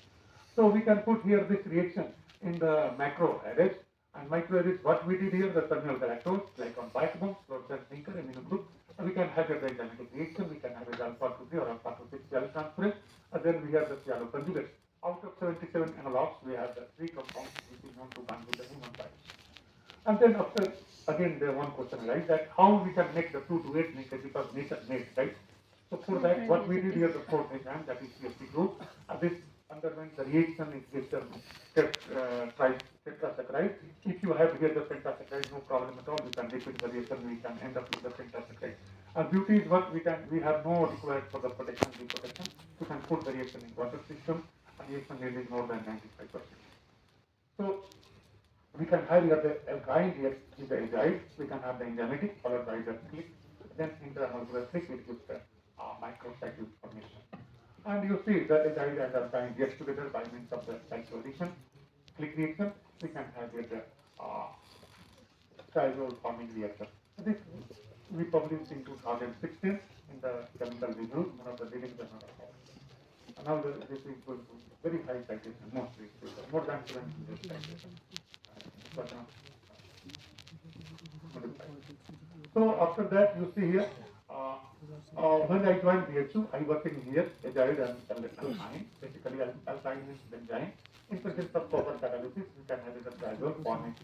So we can put here this reaction in the macro arrays, and micro arrays, what we did here, the terminal galactose, like on backbone, fluorescent linker, amino group, and we can have a enzymatic reaction, we can have a alpha 2 3 or alpha 2 6 sialic transferase, and then we have the sialoconjugates. Out of 77 analogs, we have the 3 compounds which is known to bind with the human body. And then after, again, the one question arises that how we can make the 2 to 8 linkage because nature made, right? So for that, what we did here, the fourth enzyme, that is CFP group, and this underwent the reaction is tetrasaccharide. If you have here the pentasaccharide, no problem at all. You can repeat the reaction. We can end up with the pentasaccharide. And beauty is what we have no required for the protection. You can put the reaction in water system, and reaction rate is more than 95%. So we can have here the alkyne here is the azide. We can have the enzymatic followed by the click. Then intramolecular click it gives the microcyclic formation. And you see the agile and alkyne gets together by means of the cyclization, click reaction. We can have here the triazole forming reaction. This we published in 2016 in the chemical review, one of the leading journal of ours. And now this is going to very high citation, mostly more than 700 citations. But now modified. So after that, you see here, when I joined BHU, I working here agile and alkyne. Basically, alkyne is benzene. In presence of copper catalysis, we can have it as triazole forming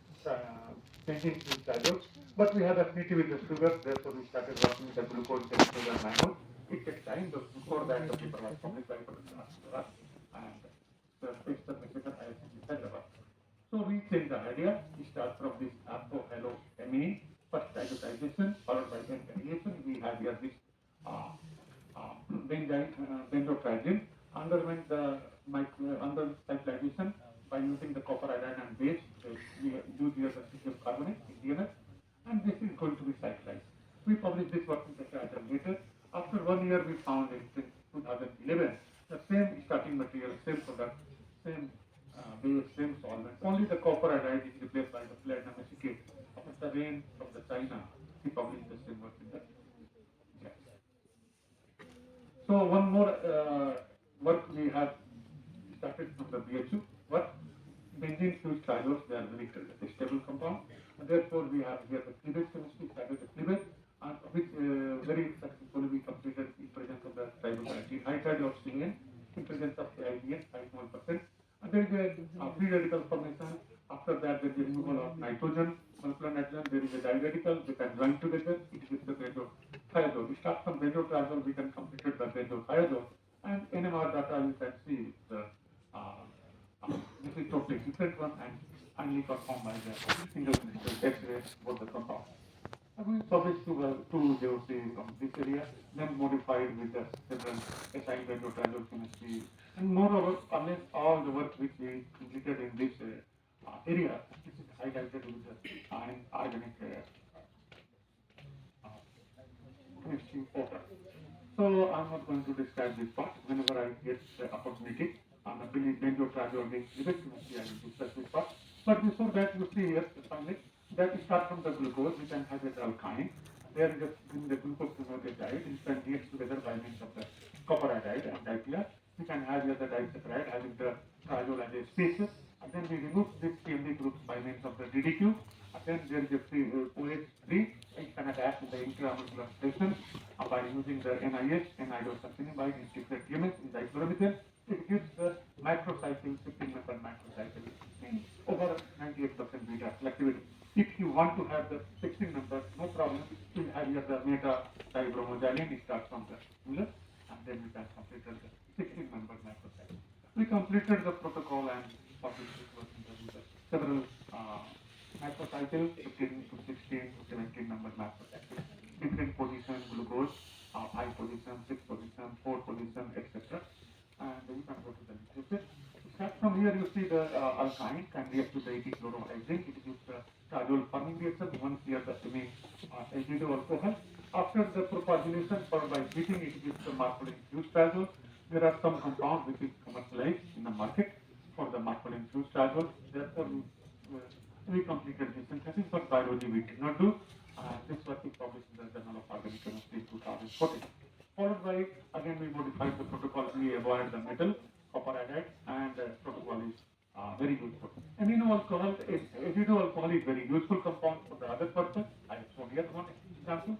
changing to triazole. But we have affinity with the sugar, therefore we started working with the glucose, sugar, and manganese. It takes time. Before that, the paper was published by Professor Asura and the Mr. Mr. IIT Hyderabad. So we change the idea. We start from this alpha-haloamine, first hydrogenation, followed by benzene. We have here this benzotriazine underwent the under cyclization by using the copper iodine and base. We use here the calcium carbonate in DNS, and this is going to be cyclized. We published this working paper as later. After 1 year, we found in 2011 the same starting material, same product, same base, same solvent. Only the copper iodide is replaced by the platinum acetate of a terrain from the China. We published the same work in the yes. So one more work we have started from the BHU. What benzene fused trioles, they are very stable compound. And therefore, we have here the cleavage chemistry, started the cleavage, and which very successfully we completed in presence of the tributylene hydroxylene, in presence of the IBN, 5.1%. And there is a free radical formation. After that, there is a removal of nitrogen, molecular nitrogen. There is a diradical. They can join together. It gives the benzothiazole. We start from benzotriazole. We can complete the benzothiazole. And NMR data you can see the this is totally different one and finally performed by the single crystal X-ray both the compounds. We published two JOC from this area, then modified with the several SI benzotriazole chemistry, and moreover, almost all the work which we completed in this area, this is highlighted with the organic chemistry portal. So I'm not going to describe this part. Whenever I get the opportunity, I'm going to try to chemistry, I will discuss this part. But before that, you see here, finally, that we start from the glucose, we can have it alkyne. There is the glucose diet, it can react together by means of the copper iodide and dipia. We can have here the disaccharide having the triazole as a species, and then we remove this CMD groups by means of the DDQ, and then there is a OH3, it can attach in the intramolecular station by using the NIH, N-idosulfonamide in secret TMS in dichloromethane. It gives the macrocycle, 15 member macrocycle in over 98% beta selectivity. If you want to have the 16 member, no problem. You have here the meta dibromogylene, it starts from the Muller, and then we can complete the 16 member macrocycle. We completed the protocol and published this work in the several macrocycle, 15 to 16 to 17 member macrocycle, different position, glucose, 5 position, 6 position, 4 position, etc. And you can go to the literature. Start from here, you see the alkyne can react to the 80-chlorohydrin. It gives the triazole forming reaction. Once here the azido alcohol. After the propagation followed by heating, it gives the marcolin-fused triazole. There are some compounds which is commercialized in the market for the marcolin-fused triazole. Therefore, we completed this synthesis, but biology we did not do. This work is published in the Journal of Organic Chemistry 2014. Followed by, again, we modified the protocol. We avoid the metal, copper iodide, and protocol is very useful. Amino alcohol, azido alcohol is very useful compound for the other purpose. I have shown here one example.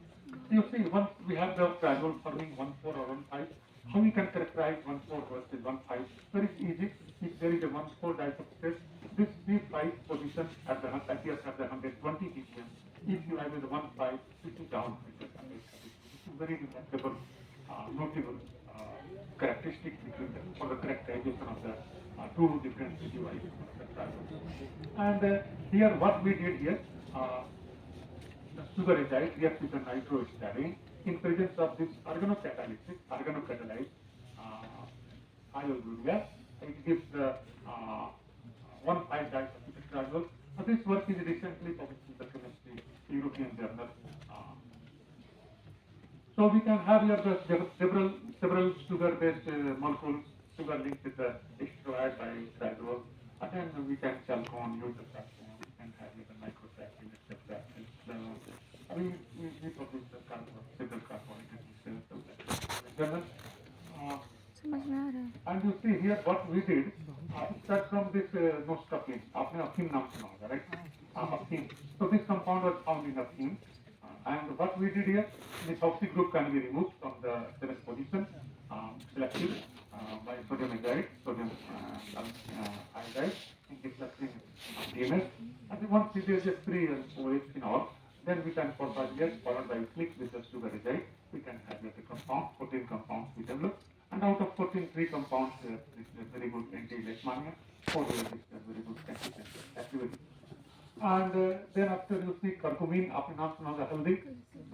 You see, once we have the triazole forming 1,4 or 1,5, how we can characterize 1,4 versus 1,5? Very easy. If there is a 1,4 disubstrate, this C5 position at the appears at the 120 ppm. If you have a 1,5, it is down with the 130. This is very remarkable, notable characteristic between for the characterization of the two different residui. And here, what we did here, the sugar azide reacts with the nitrostyrene in presence of this organocatalyzed iourea. It gives the 1,5-disulfide. This work is recently published in the chemistry European journal. So we can have here the several sugar-based molecules, sugar linked with the extrovert by trizol, and then we can chalcone, use the chalcone, we can have here the microcapsule, etc. I mean, we produce the several carbohydrates journal. Uh, समझ में आ रहा है and you see here what we did, start from this nostapine. आपने अफीम नाम सुना होगा, right? Afim. So this compound was found in afim. And what we did here, methoxy group can be removed from the seventh position, selected by sodium azide, sodium iodide, in deflecting DMS. And then once there is a free OH phenol, then we can propagate followed by click with the sugar azide. We can have the compound, 14 compounds we develop. And out of 14, 3 compounds, this is a very good anti-leishmania, 4 is a very good activity. And then after you see curcumin, आपने नाम सुना होगा हल्दी,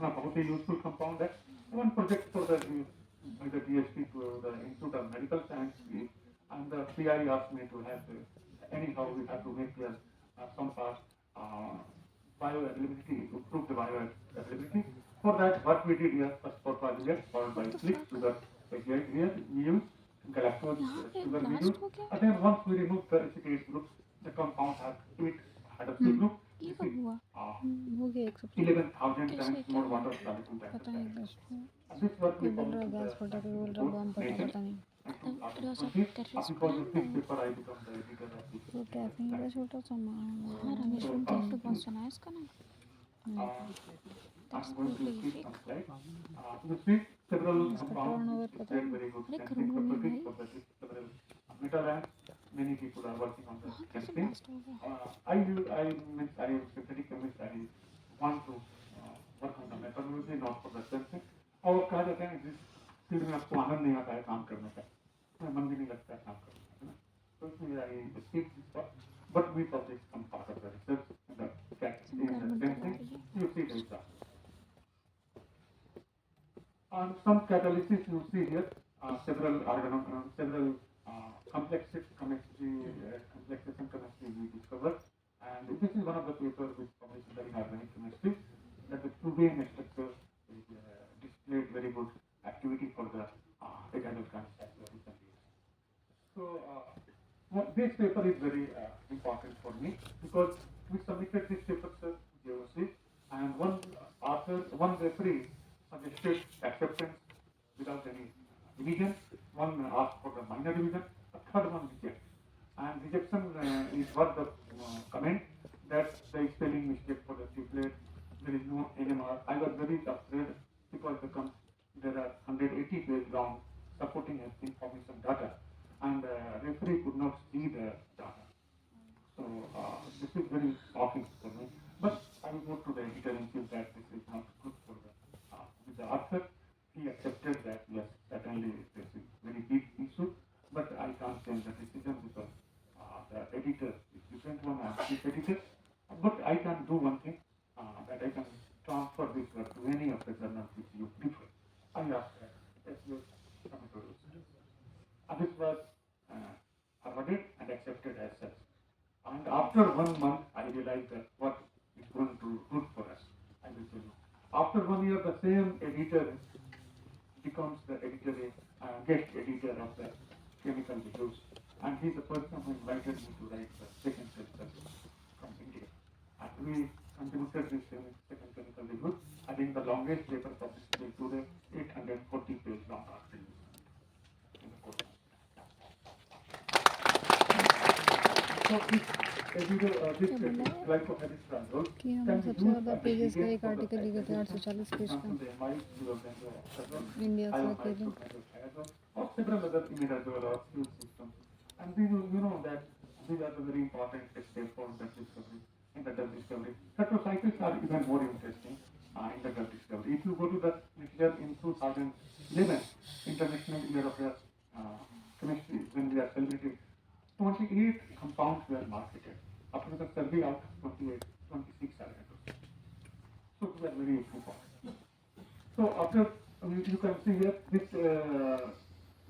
बहुत ही useful compound है. One project for the by the DSP to the Institute of Medical Science, and the PI asked me to have anyhow we have to make some part bioavailability, improve the bioavailability. For that, what we did here, first for project followed by click sugar. Here we use galactose sugar we use, and then once we remove the acetate groups, the compound has 8 hydroxyl group. ये कब हुआ हो गया 11,000 times more water soluble than पता नहीं बस this work we कोई बोल रहा published in गैस फटा कोई बोल रहा बम फटा Nature. पता नहीं Because of this paper, I become the editor of this. वो कैफीन का छोटा सा हाँ रमेश तुम देख तो बहुत सुना है इसका नाम I'm going to see some slides. You see several compounds, very, very good scientific properties for the several metal lamps. Many people are working on the chemistry. I am synthetic chemist. I want to work on the metallurgy, not for the chemistry. और कहा जाता है जिस field में आपको आनंद नहीं आता है काम करने का, मन भी नहीं लगता है काम करने का, है ना? तो इसलिए I escape this part, but we publish some part of the research in the chemistry. You see this part. And some catalysis you see here, several complexes and chemistry we discovered, and this is one of the papers which published in the inorganic chemistry, that the Tubian structure is displayed very good activity for the acyl transactions. So this paper is very important for me because we submitted this paper to JOC, and one referee suggested acceptance without any revision. One asked for the minor revision. A third one rejected. And rejection is what the comment that there is spelling mistake for the triplet. There is no NMR. I was very afraid because there are 180 pages long supporting information data, and referee could not see the data. So this is very shocking for me. But I will go to the editor and see that this is not good for the author. He accepted that yes, certainly this is very big issue, but I can't change the decision because the editor is different one. I am chief editor, but I can do one thing, that I can transfer this work to any of the journals which you prefer. I asked that as you this was awarded and accepted as such. And after 1 month, I realized that what is going to good for us. I will tell you. After 1 year, the same editor becomes the guest editor of the chemical reviews, and he is the person who invited me to write the second chemical from India. And we contributed this second chemical review. I think the longest paper published till today, 840 page long article in the course. So this glycophilic triangle कि हम सबसे ज़्यादा pages का एक article लिखे थे 840 page का India से अकेले or several other imidazole or fuel systems. And these, you know that these are the very important steps for drug discovery. In the drug discovery, tetracyclines are even more interesting in the drug discovery. If you go to the literature in 2011, International Year of Chemistry, when we are celebrating, 28 compounds were marketed. After the survey, out of 28, 26 are added. So they are very important. So after you can see here this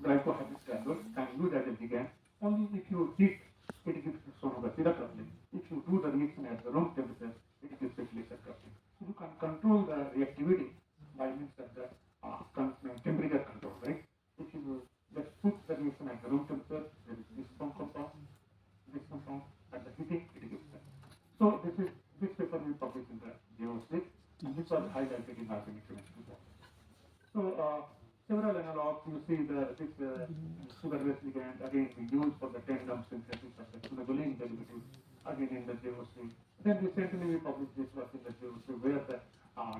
glycohydrate triangle can use as a ligand only if you heat it gives sonography coupling. If you do the reaction at the room temperature, it gives a laser coupling. So you can control the reactivity by means of the which was highlighted in organic chemistry. So several analogs, you see this sugar-base ligand again we use for the tandem synthesis of the sugaroline derivative again in the JOC. Then recently we published this work in the JOC where the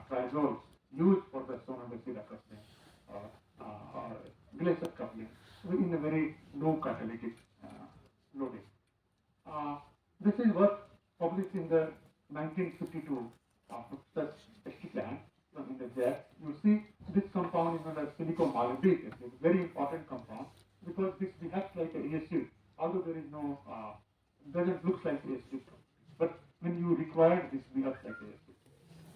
triazoles used for the sonobacillus glacier coupling in a very low catalytic loading. This is work published in the 1952 Professor Esticland in the JACS. You see this compound is known as silicomylidic acid, very important compound because this behaves like a acid, although there is no, doesn't look like acid, but when you require this behaves like acid.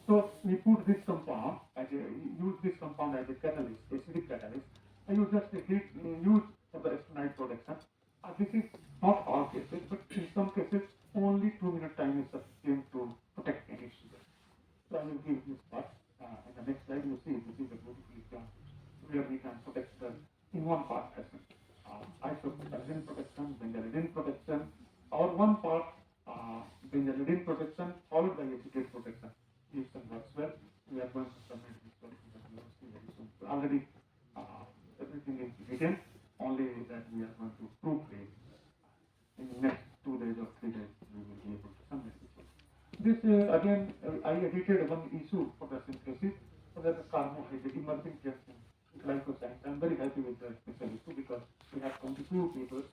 So we put this compound as a, use this compound as a catalyst, acidic catalyst, and you just use for the estenite production. This is not all cases, but in some cases only 2-minute time is sufficient to protect any sugar. So I will give this part. In the next slide, you see this is a beautiful example where we can protect the in one part fashion. Isoprostaglandin protection, benzalidin protection, or one part benzalidin protection followed by acetate protection. Houston works well. We are going to submit this work to the university very soon. So already everything is written, only that we are going to proofread. In the next 2 days or 3 days, we will be able to submit this work. This again, I edited one issue for the synthesis for the carbohydrate emerging just in glycosides. I'm very happy with the special issue because we have 22 papers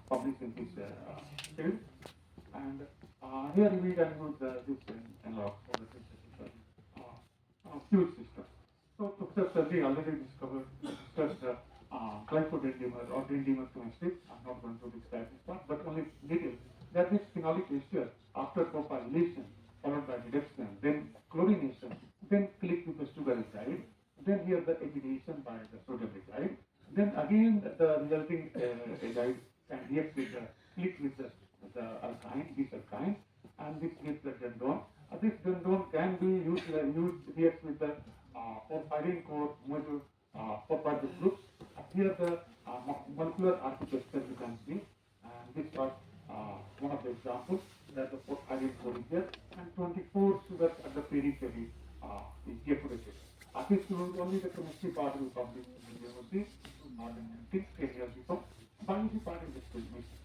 published in this field. And here we can use this analog for the synthesis of fuel system. So Professor Sergi already discussed glycodendimer or dendimer chemistry. I'm not going to describe this part, but only details that this phenolic ester after propylation followed by reduction, then chlorination, then click with the sugar azide, then here the agitation by the sodium azide, then again the resulting azide can react with the click with the alkyne, this alkyne, and this gives the dendron. This dendron can be used reacts with the porphyrin core module porphyrin groups. Here the molecular architecture you can see, and this was one of the examples that the porphyrin core is here, and 24 sugars at the periphery is decorated. This is only the chemistry part we published in the university, not in 10 years before. Biology part is still missing.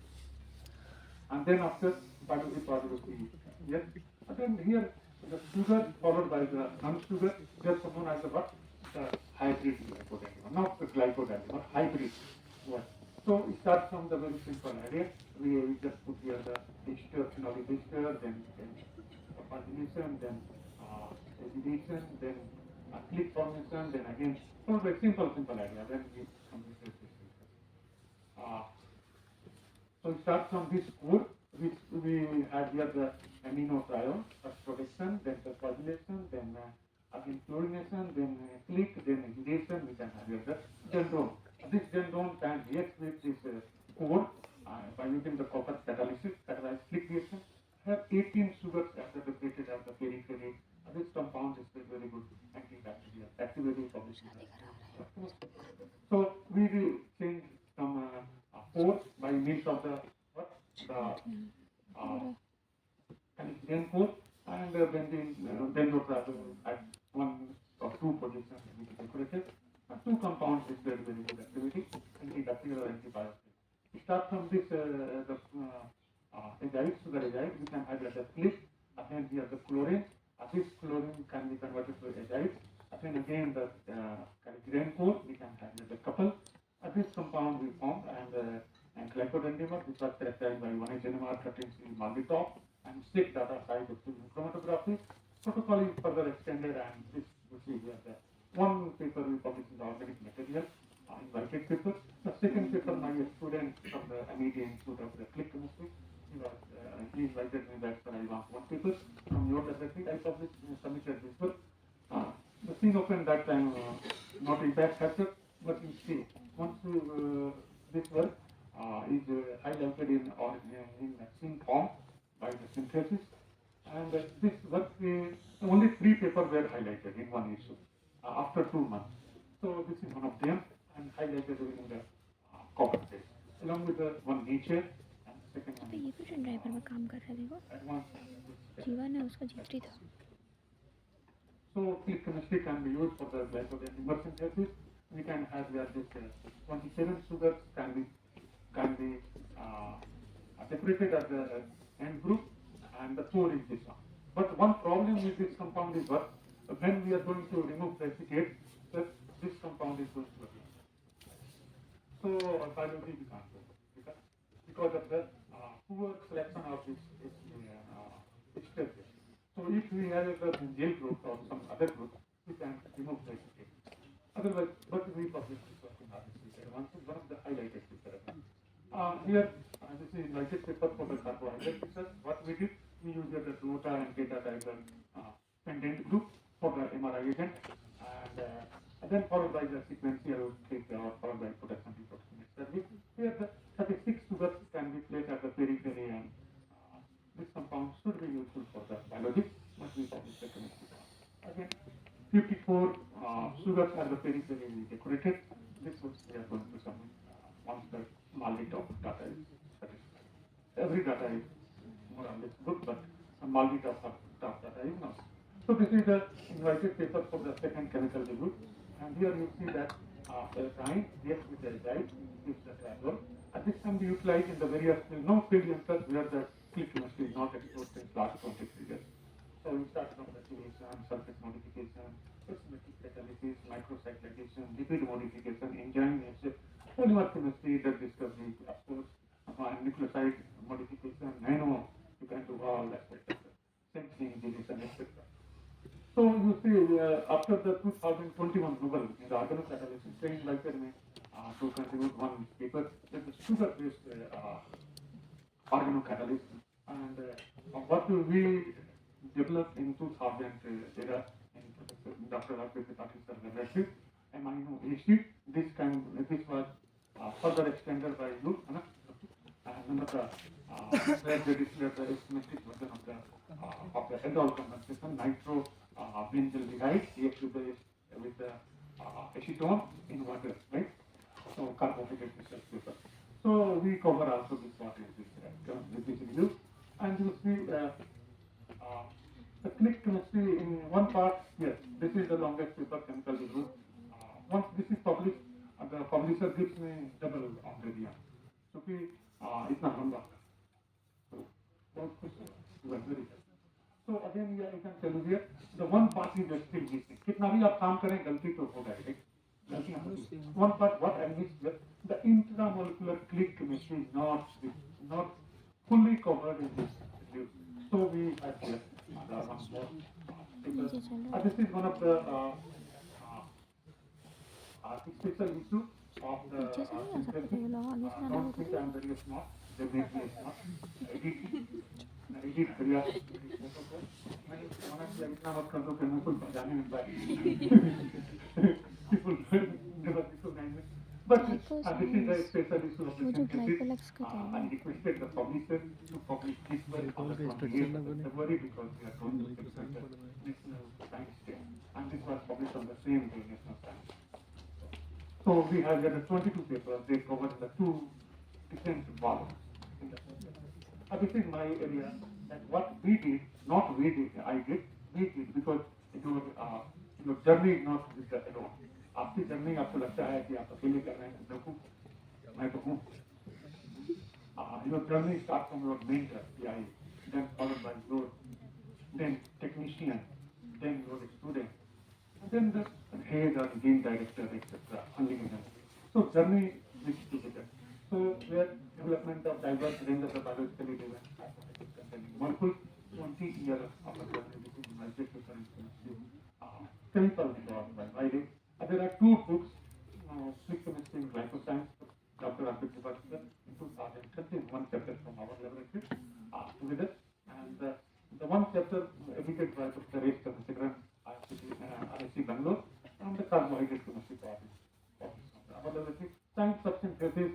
And then after biology part will be here. And then here the sugar followed by the non-sugar, just known as the what? The hybrid glycodendimer, not the glycodendimer, hybrid one. So it starts from the very simple idea. We just put here the ester, phenolic ester, then propylation, then agitation, then click formation, then again, so the simple idea. Then we complete this. So it starts from this core, which we have here the amino triol, first protection, then the coagulation, then again chlorination, then click, then agitation, we can have here the dendron. This dendron can react with this core by using the copper catalysis, catalyzed click reaction. Have 18 sugars activated at the periphery. This compound is very good antibacterial activity published. So we will change some core by means of the what? The core, and then dendrotravel at 1 or 2 positions will be decorated. 2 compounds is very good activity, antibacterial or antibiotic. We start from this azide, sugar azide, we can have the click, again here the chlorine. This chlorine can be converted to azide. Again the grain core, we can have the couple. This compound we formed and glycodendimer, which was characterized by 1H NMR 13C maltitol and 6 data size of chromatography. Protocol is further extended, and this you see here the one paper we published in the organic material, invited paper. The second paper, my student from the MED Institute of the Click Chemistry, he invited me that I want one paper from your laboratory. I published, submitted this work. The scene open that time, not impact factor, but you see, once this work is highlighted in scene form by the synthesis, and this work, only 3 papers were highlighted in one issue after 2 months. So this is one of them, and highlighted in the copper page, along with the one nature and second one. तो ये भी train driver में काम कर रहा है देखो, Advanced जीवन है उसका जीपटी था। So click chemistry can be used for the glycogen immersion thesis. We can have where this 27 sugars can be separated at the end group, and the 4 is this one. But one problem with this compound is what when we are going to remove the acetate, that this compound is going to appear. So biology we can't do because of the poor selection of this exterior. So if we have a gel group or some other group, we can remove the acetate. Otherwise, but we publish this work in RBC. One of the highlighted picture. Here, this is invited paper for the carbohydrate research. What we did, we used the DOTA and data diagram pendant group for the MRI agent, and then followed by the sequential take or followed by production reproduction study. Here, the 36 sugars can be placed at the periphery, and this compound should be useful for the biologics, but we publish the chemistry. Again, 54 sugars at the periphery we decorated. This was we are going to submit once the Maldi top data is satisfied. Every data is more or less good, but Maldi top data is not. So this is the invited paper for the second chemical review, and here you see that time reacts with the result gives the triangle. And this can be utilized in the various no field answers where the click chemistry is not exposed in last 23 years. So we start from the activation, surface modification, osmotic catalysis, microcyclization, lipid modification, enzyme reaction, polymer chemistry, drug discovery, of course, nucleoside modification, nano, you can do all aspects of the sensing, deletion, etc. So you see, after the 2021 Nobel in the organocatalysis, saying like to contribute one paper, that the sugar-based organocatalyst, and what we developed in 2000 era in Dr. Rajesh Patil's laboratory, amino acid. This was further extended by you, and where they declared the asymmetric version of the aldol condensation, nitro benzaldehyde reacts with the acetone in water, right? So carbohydrate research paper. So we cover also this part with this review, and you see the click chemistry in one part. Yes, this is the longest paper chemical review. Once this is published, the publisher gives me double on the review. So कि इतना लंबा. So बहुत खुश हूँ. Very good. So again, I can tell you here, the one part is still missing. कितना भी आप काम करें, गलती तो होगा ही. One part, what I missed, the intramolecular click chemistry is not fully covered in this review. So we have here one more. This is one of the special issue of the don't think I'm very smart. Definitely smart. Edit बढ़िया. मैं honestly इतना मत कर दो कि मैं कुछ बजाने में पाए. People never recognize me. But this is a special issue of the synthesis. I requested the publisher to publish this work on the 28th of February because we are going to present the National Science Day. And this was published on the same day, National Science. So we have the 22 papers. They cover the two different volumes. This is my area. That what we did, not we did, I did, we did because your journey is not with the alone. आपकी journey आपको लगता है कि आप अकेले कर रहे हैं, देखो मैं तो हूँ. Your journey starts from your mentor, PI, then followed by your then technician, then your student, and then the head or dean director, etc. So journey is together. So where development of diverse range of the biologically driven containing molecules, 20 years of a journey which is invited to current chemical development by Wiley. There are two books, Click Chemistry in Glycoscience, Dr. Abhijit Bhaskar, in 2013, one chapter from our laboratory together, and the one chapter edited by Dr. Rajesh Chandrasekharan, IIT Bangalore, from the carbohydrate chemistry part of our laboratory. Science substances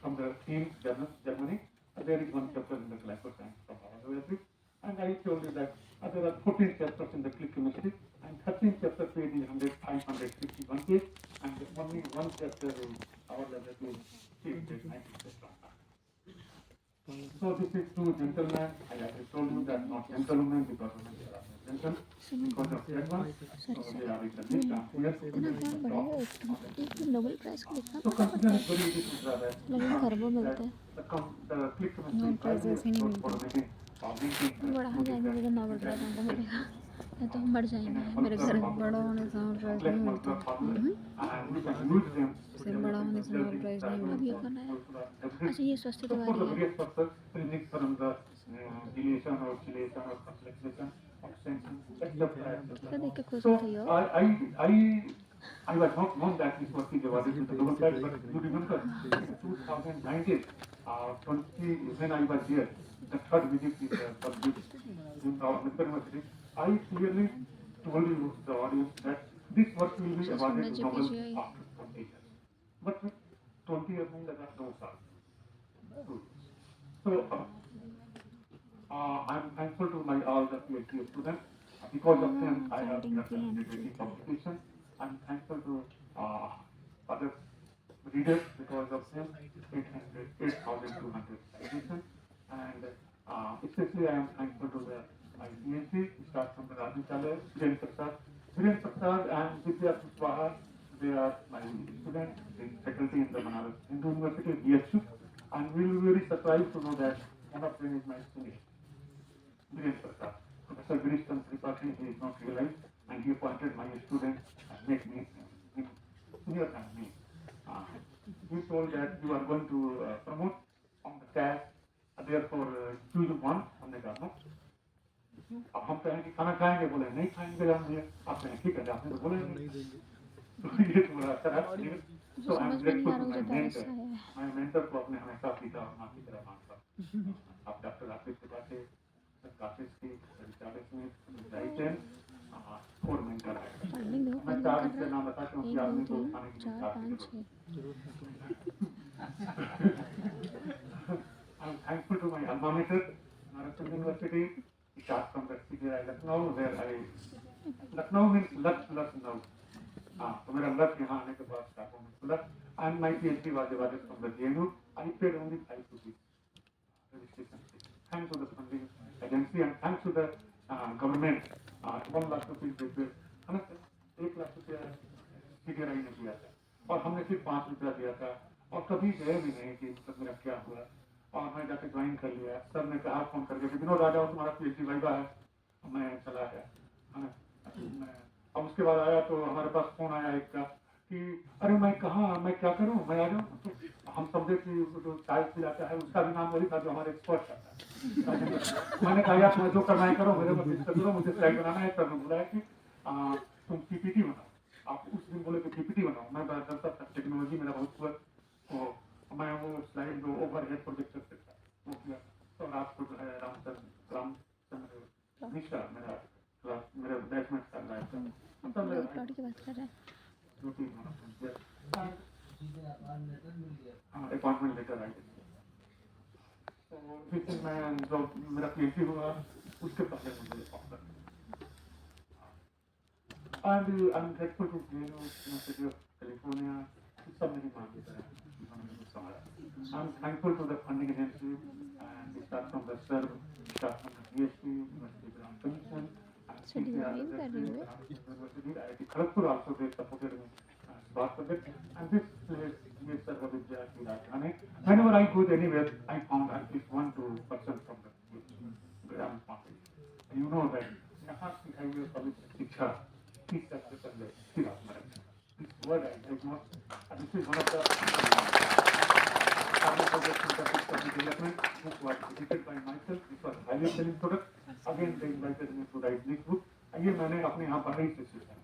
from the team Germany. There is one chapter in the glycoscience from our laboratory, and I told you that there are 14 chapters in the click chemistry. And 13 chapters page is 561 page, and only one chapter in our laboratory is 96. So this is two gentlemen. I already told you that not gentlemen because women are population because of that one. So they are in the list and here. इतना कौन बढ़ेगा एक में Nobel prize को लिखना So पड़ता consider है it very easy to grab that. लेकिन खरबों मिलते हैं The click नोबेल प्राइज ऐसे नहीं मिलता। बढ़ा जाएंगे लेकिन नोबेल प्राइज हमको मिलेगा या तो हम मर जाएंगे मेरे घर बड़ा होने से नोबेल प्राइज नहीं मिलता। से बड़ा होने से नोबेल प्राइज नहीं अब मिलता। ये कौन है अच्छा ये स्वस्ति So for the तिवारी है various purposes, clinics from the deletion or chelation or complexation, extension, etc. इसका देख के खुश So होती हो I was not known that this was awarded with the Nobel Prize, but you remember in 2019, 20 when I was here, the third visit is published in our medical university. I clearly told you the audience that this work will be awarded with Nobel after 20 years. But 20 years means that no sir. So I'm thankful to my all the PhD students. Because of them, I have got publication. I'm thankful to other readers because of them. 8,200 editions. And especially I am thankful to the PhD, start from the Rajni Chale, Viren Prasad. Viren Prasad and Vidya Kushwaha, they are my students in faculty in the Banaras Hindu University, BSU. And we will be very surprised to know that one of them is my student, Viren Prasad. Professor Girish Tripathi, he is not realized, and he appointed my student and made me senior than me. He told that you are going to promote on the CAS, therefore choose one. हमने कहा no. अब हम कहें कि खाना खाएंगे, बोले नहीं खाएंगे हम ये, आप कहें ठीक है, आपने तो बोले नहीं. तो ये थोड़ा खराब है. So I'm grateful to my mentor. My mentor को अपने हमेशा पिता और माँ की तरह मानता. आप डॉक्टर राकेश त्रिपाठी, राकेश की चालीस में राइट और मेंटर है. फंडिंग देखो मैं फंडिंग चार कर इसके नाम बता रहा क्योंकि है आदमी को 1 खाने 2 के 3 लिए 4 5 6 I'm thankful to my alma mater, Narasimha University. It starts from the CGI Lucknow, where Lucknow means Lucknow. तो मेरा लक यहाँ आने के बाद स्टाफों में खुला. And my PhD was awarded from the JNU. I paid only 5 rupees registration fee. Thanks to the funding agency and thanks to the government. 1 lakh रुपये देते, हमें 1 लाख रुपया CGI ने दिया था और हमने सिर्फ 5 रुपया दिया था और कभी गए भी नहीं कि मतलब मेरा क्या हुआ. और मैं जाके ज्वाइन कर लिया. सर ने कहा फोन करके कि विनोद आ जाओ, तुम्हारा PhD वाइवा है. मैं चला गया. अब उसके बाद आया तो हमारे पास फोन आया एक का कि अरे मैं कहाँ, मैं क्या करूँ, मैं आ जाऊँ. तो हम समझे कि जो चाय पिलाता है उसका भी नाम वही था जो हमारे एक्सपर्ट करता है. मैंने कहा यार तुम्हें जो करना है करो, मेरे को डिस्कस करो, मुझे स्लाइड बनाना है. सर ने बोला है कि तुम PPT बनाओ. आप उस दिन बोले कि PPT बनाओ. मैं करता था, टेक्नोलॉजी मेरा बहुत हुआ तो मैं वो स्लाइड जो ओवरहेड प्रोजेक्टर से था वो किया. तो रात को जो है रामचंद्र मिश्रा मेरे बैचमेट कर रहा है. मतलब मेरा प्लॉट की बात कर रहे हैं अपॉइंटमेंट लेटर आई. तो फिर मैं जब मेरा PhD हुआ उसके पहले मुझे offer. And I'm grateful to University of California. सब मेरी माँ की तरह. I'm thankful to the funding agency and start from the SERB, start from the PhD, University Grant Commission, and University IIT Kharagpur also they supported me SPARK project. And this place, this Sarva Vidya Rajthane, whenever I go anywhere, I found at least 1-2 person from the Gram family. You know that यहाँ सिखाई हुई public शिक्षा किस तरह से चल रही है. This word I take note. And this is one of the projects in the development book was edited by myself. This was highly selling product. Again, they invited me to write this book. ये मैंने अपने यहाँ पढ़ाई से सीखा.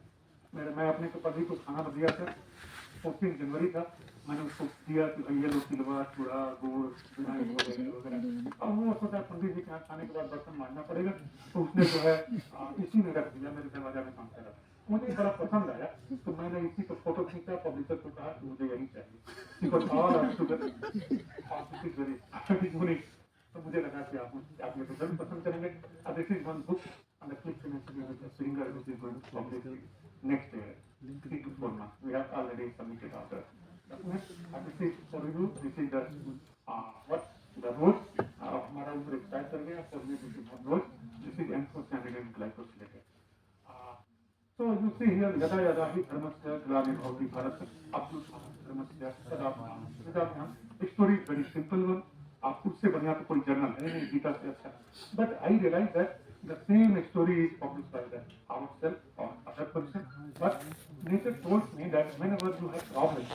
मैं अपने को पढ़ी को खाना दिया था. 14 जनवरी था. मैंने उसको दिया कि ये लो सिलवा, चूड़ा, गुड़, बुनाई वगैरह. और वो सोचा पंडित जी के यहाँ खाने के बाद बर्तन मारना पड़ेगा. तो उसने जो है इसी में रख दिया. मेरे दरवाजा में काम कर रहा था. मुझे बड़ा पसंद आया तो मैंने इसी को फोटो खींचा, पब्लिशर को कहा कि मुझे यही चाहिए. तो मुझे लगा कि आप ये तो जरूर पसंद करेंगे. अब this is one book and the click with singer which is going to publish next year 3 to 4 months. We have already submitted our documents. And this is for you. This is the the road. हमारा ऊपर expire कर गया. For me this is one road. This is N4 glycosylated. So you see here, yada yada hi dharmasya glani bhavati bharat abdul dharmasya sadabham sadabham. The story is very simple one. आप उससे बढ़िया तो कोई journal है नहीं गीता से अच्छा. But I realize that the same story is published by the ourselves or other person. But nature told me that whenever you have problems,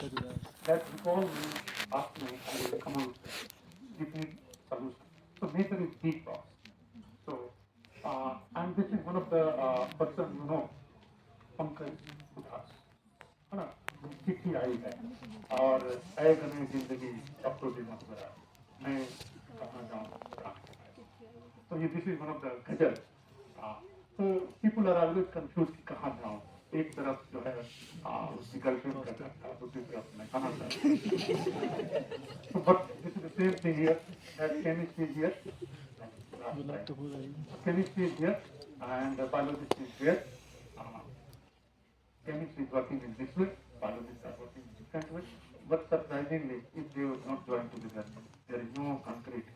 that you call me, ask me, I will come out, give me solution. So nature is deep process. So and this is one of the person you know. Pankaj उदास है ना चिट्ठी आई है और ऐ गने जिंदगी अब तो दिन मत मैं कहाँ जाऊँ तो ये this is one of the गजल तो पीपल आर ऑलवेज कंफ्यूज कि कहाँ जाऊँ एक तरफ जो है उसकी गर्लफ्रेंड का घर था दूसरी तरफ मैं कहाँ जाऊँ but this is the same thing here that chemistry is here chemistry is here and biologist is here. Chemistry is working in this way, biologists are working in different way. But surprisingly, if they were not joined together, there is no concrete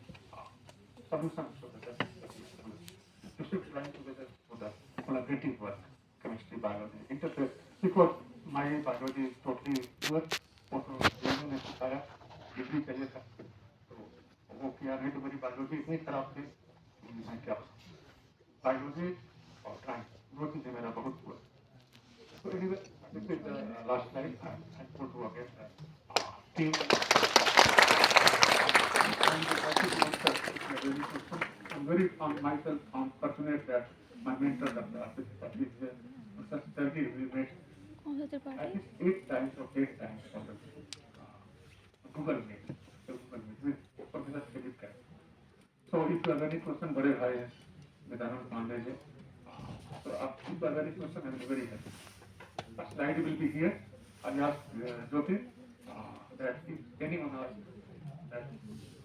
solution to the you should join together for the collaborative work, chemistry, biology, interface. Because my biology is totally poor, और ने सिखाया degree चाहिए था तो वो किया नहीं तो मेरी बायोलॉजी इतनी खराब थी मैं क्या बायोलॉजी और साइंस दो चीजें मेरा बहुत हुआ so anyway this is the last slide I go to again team and I think answer a very question I'm very myself fortunate that my mentor Mr. Sergey we met कौन सा Tripathi at least 8 times or 10 times on the Google Meet with Professor Philip Kent. So if you have any question, बड़े भाई हैं निदानंद पांडे जी, तो आप if you have any question, I will be very happy. A slide will be here. I ask Jyoti that if anyone asks that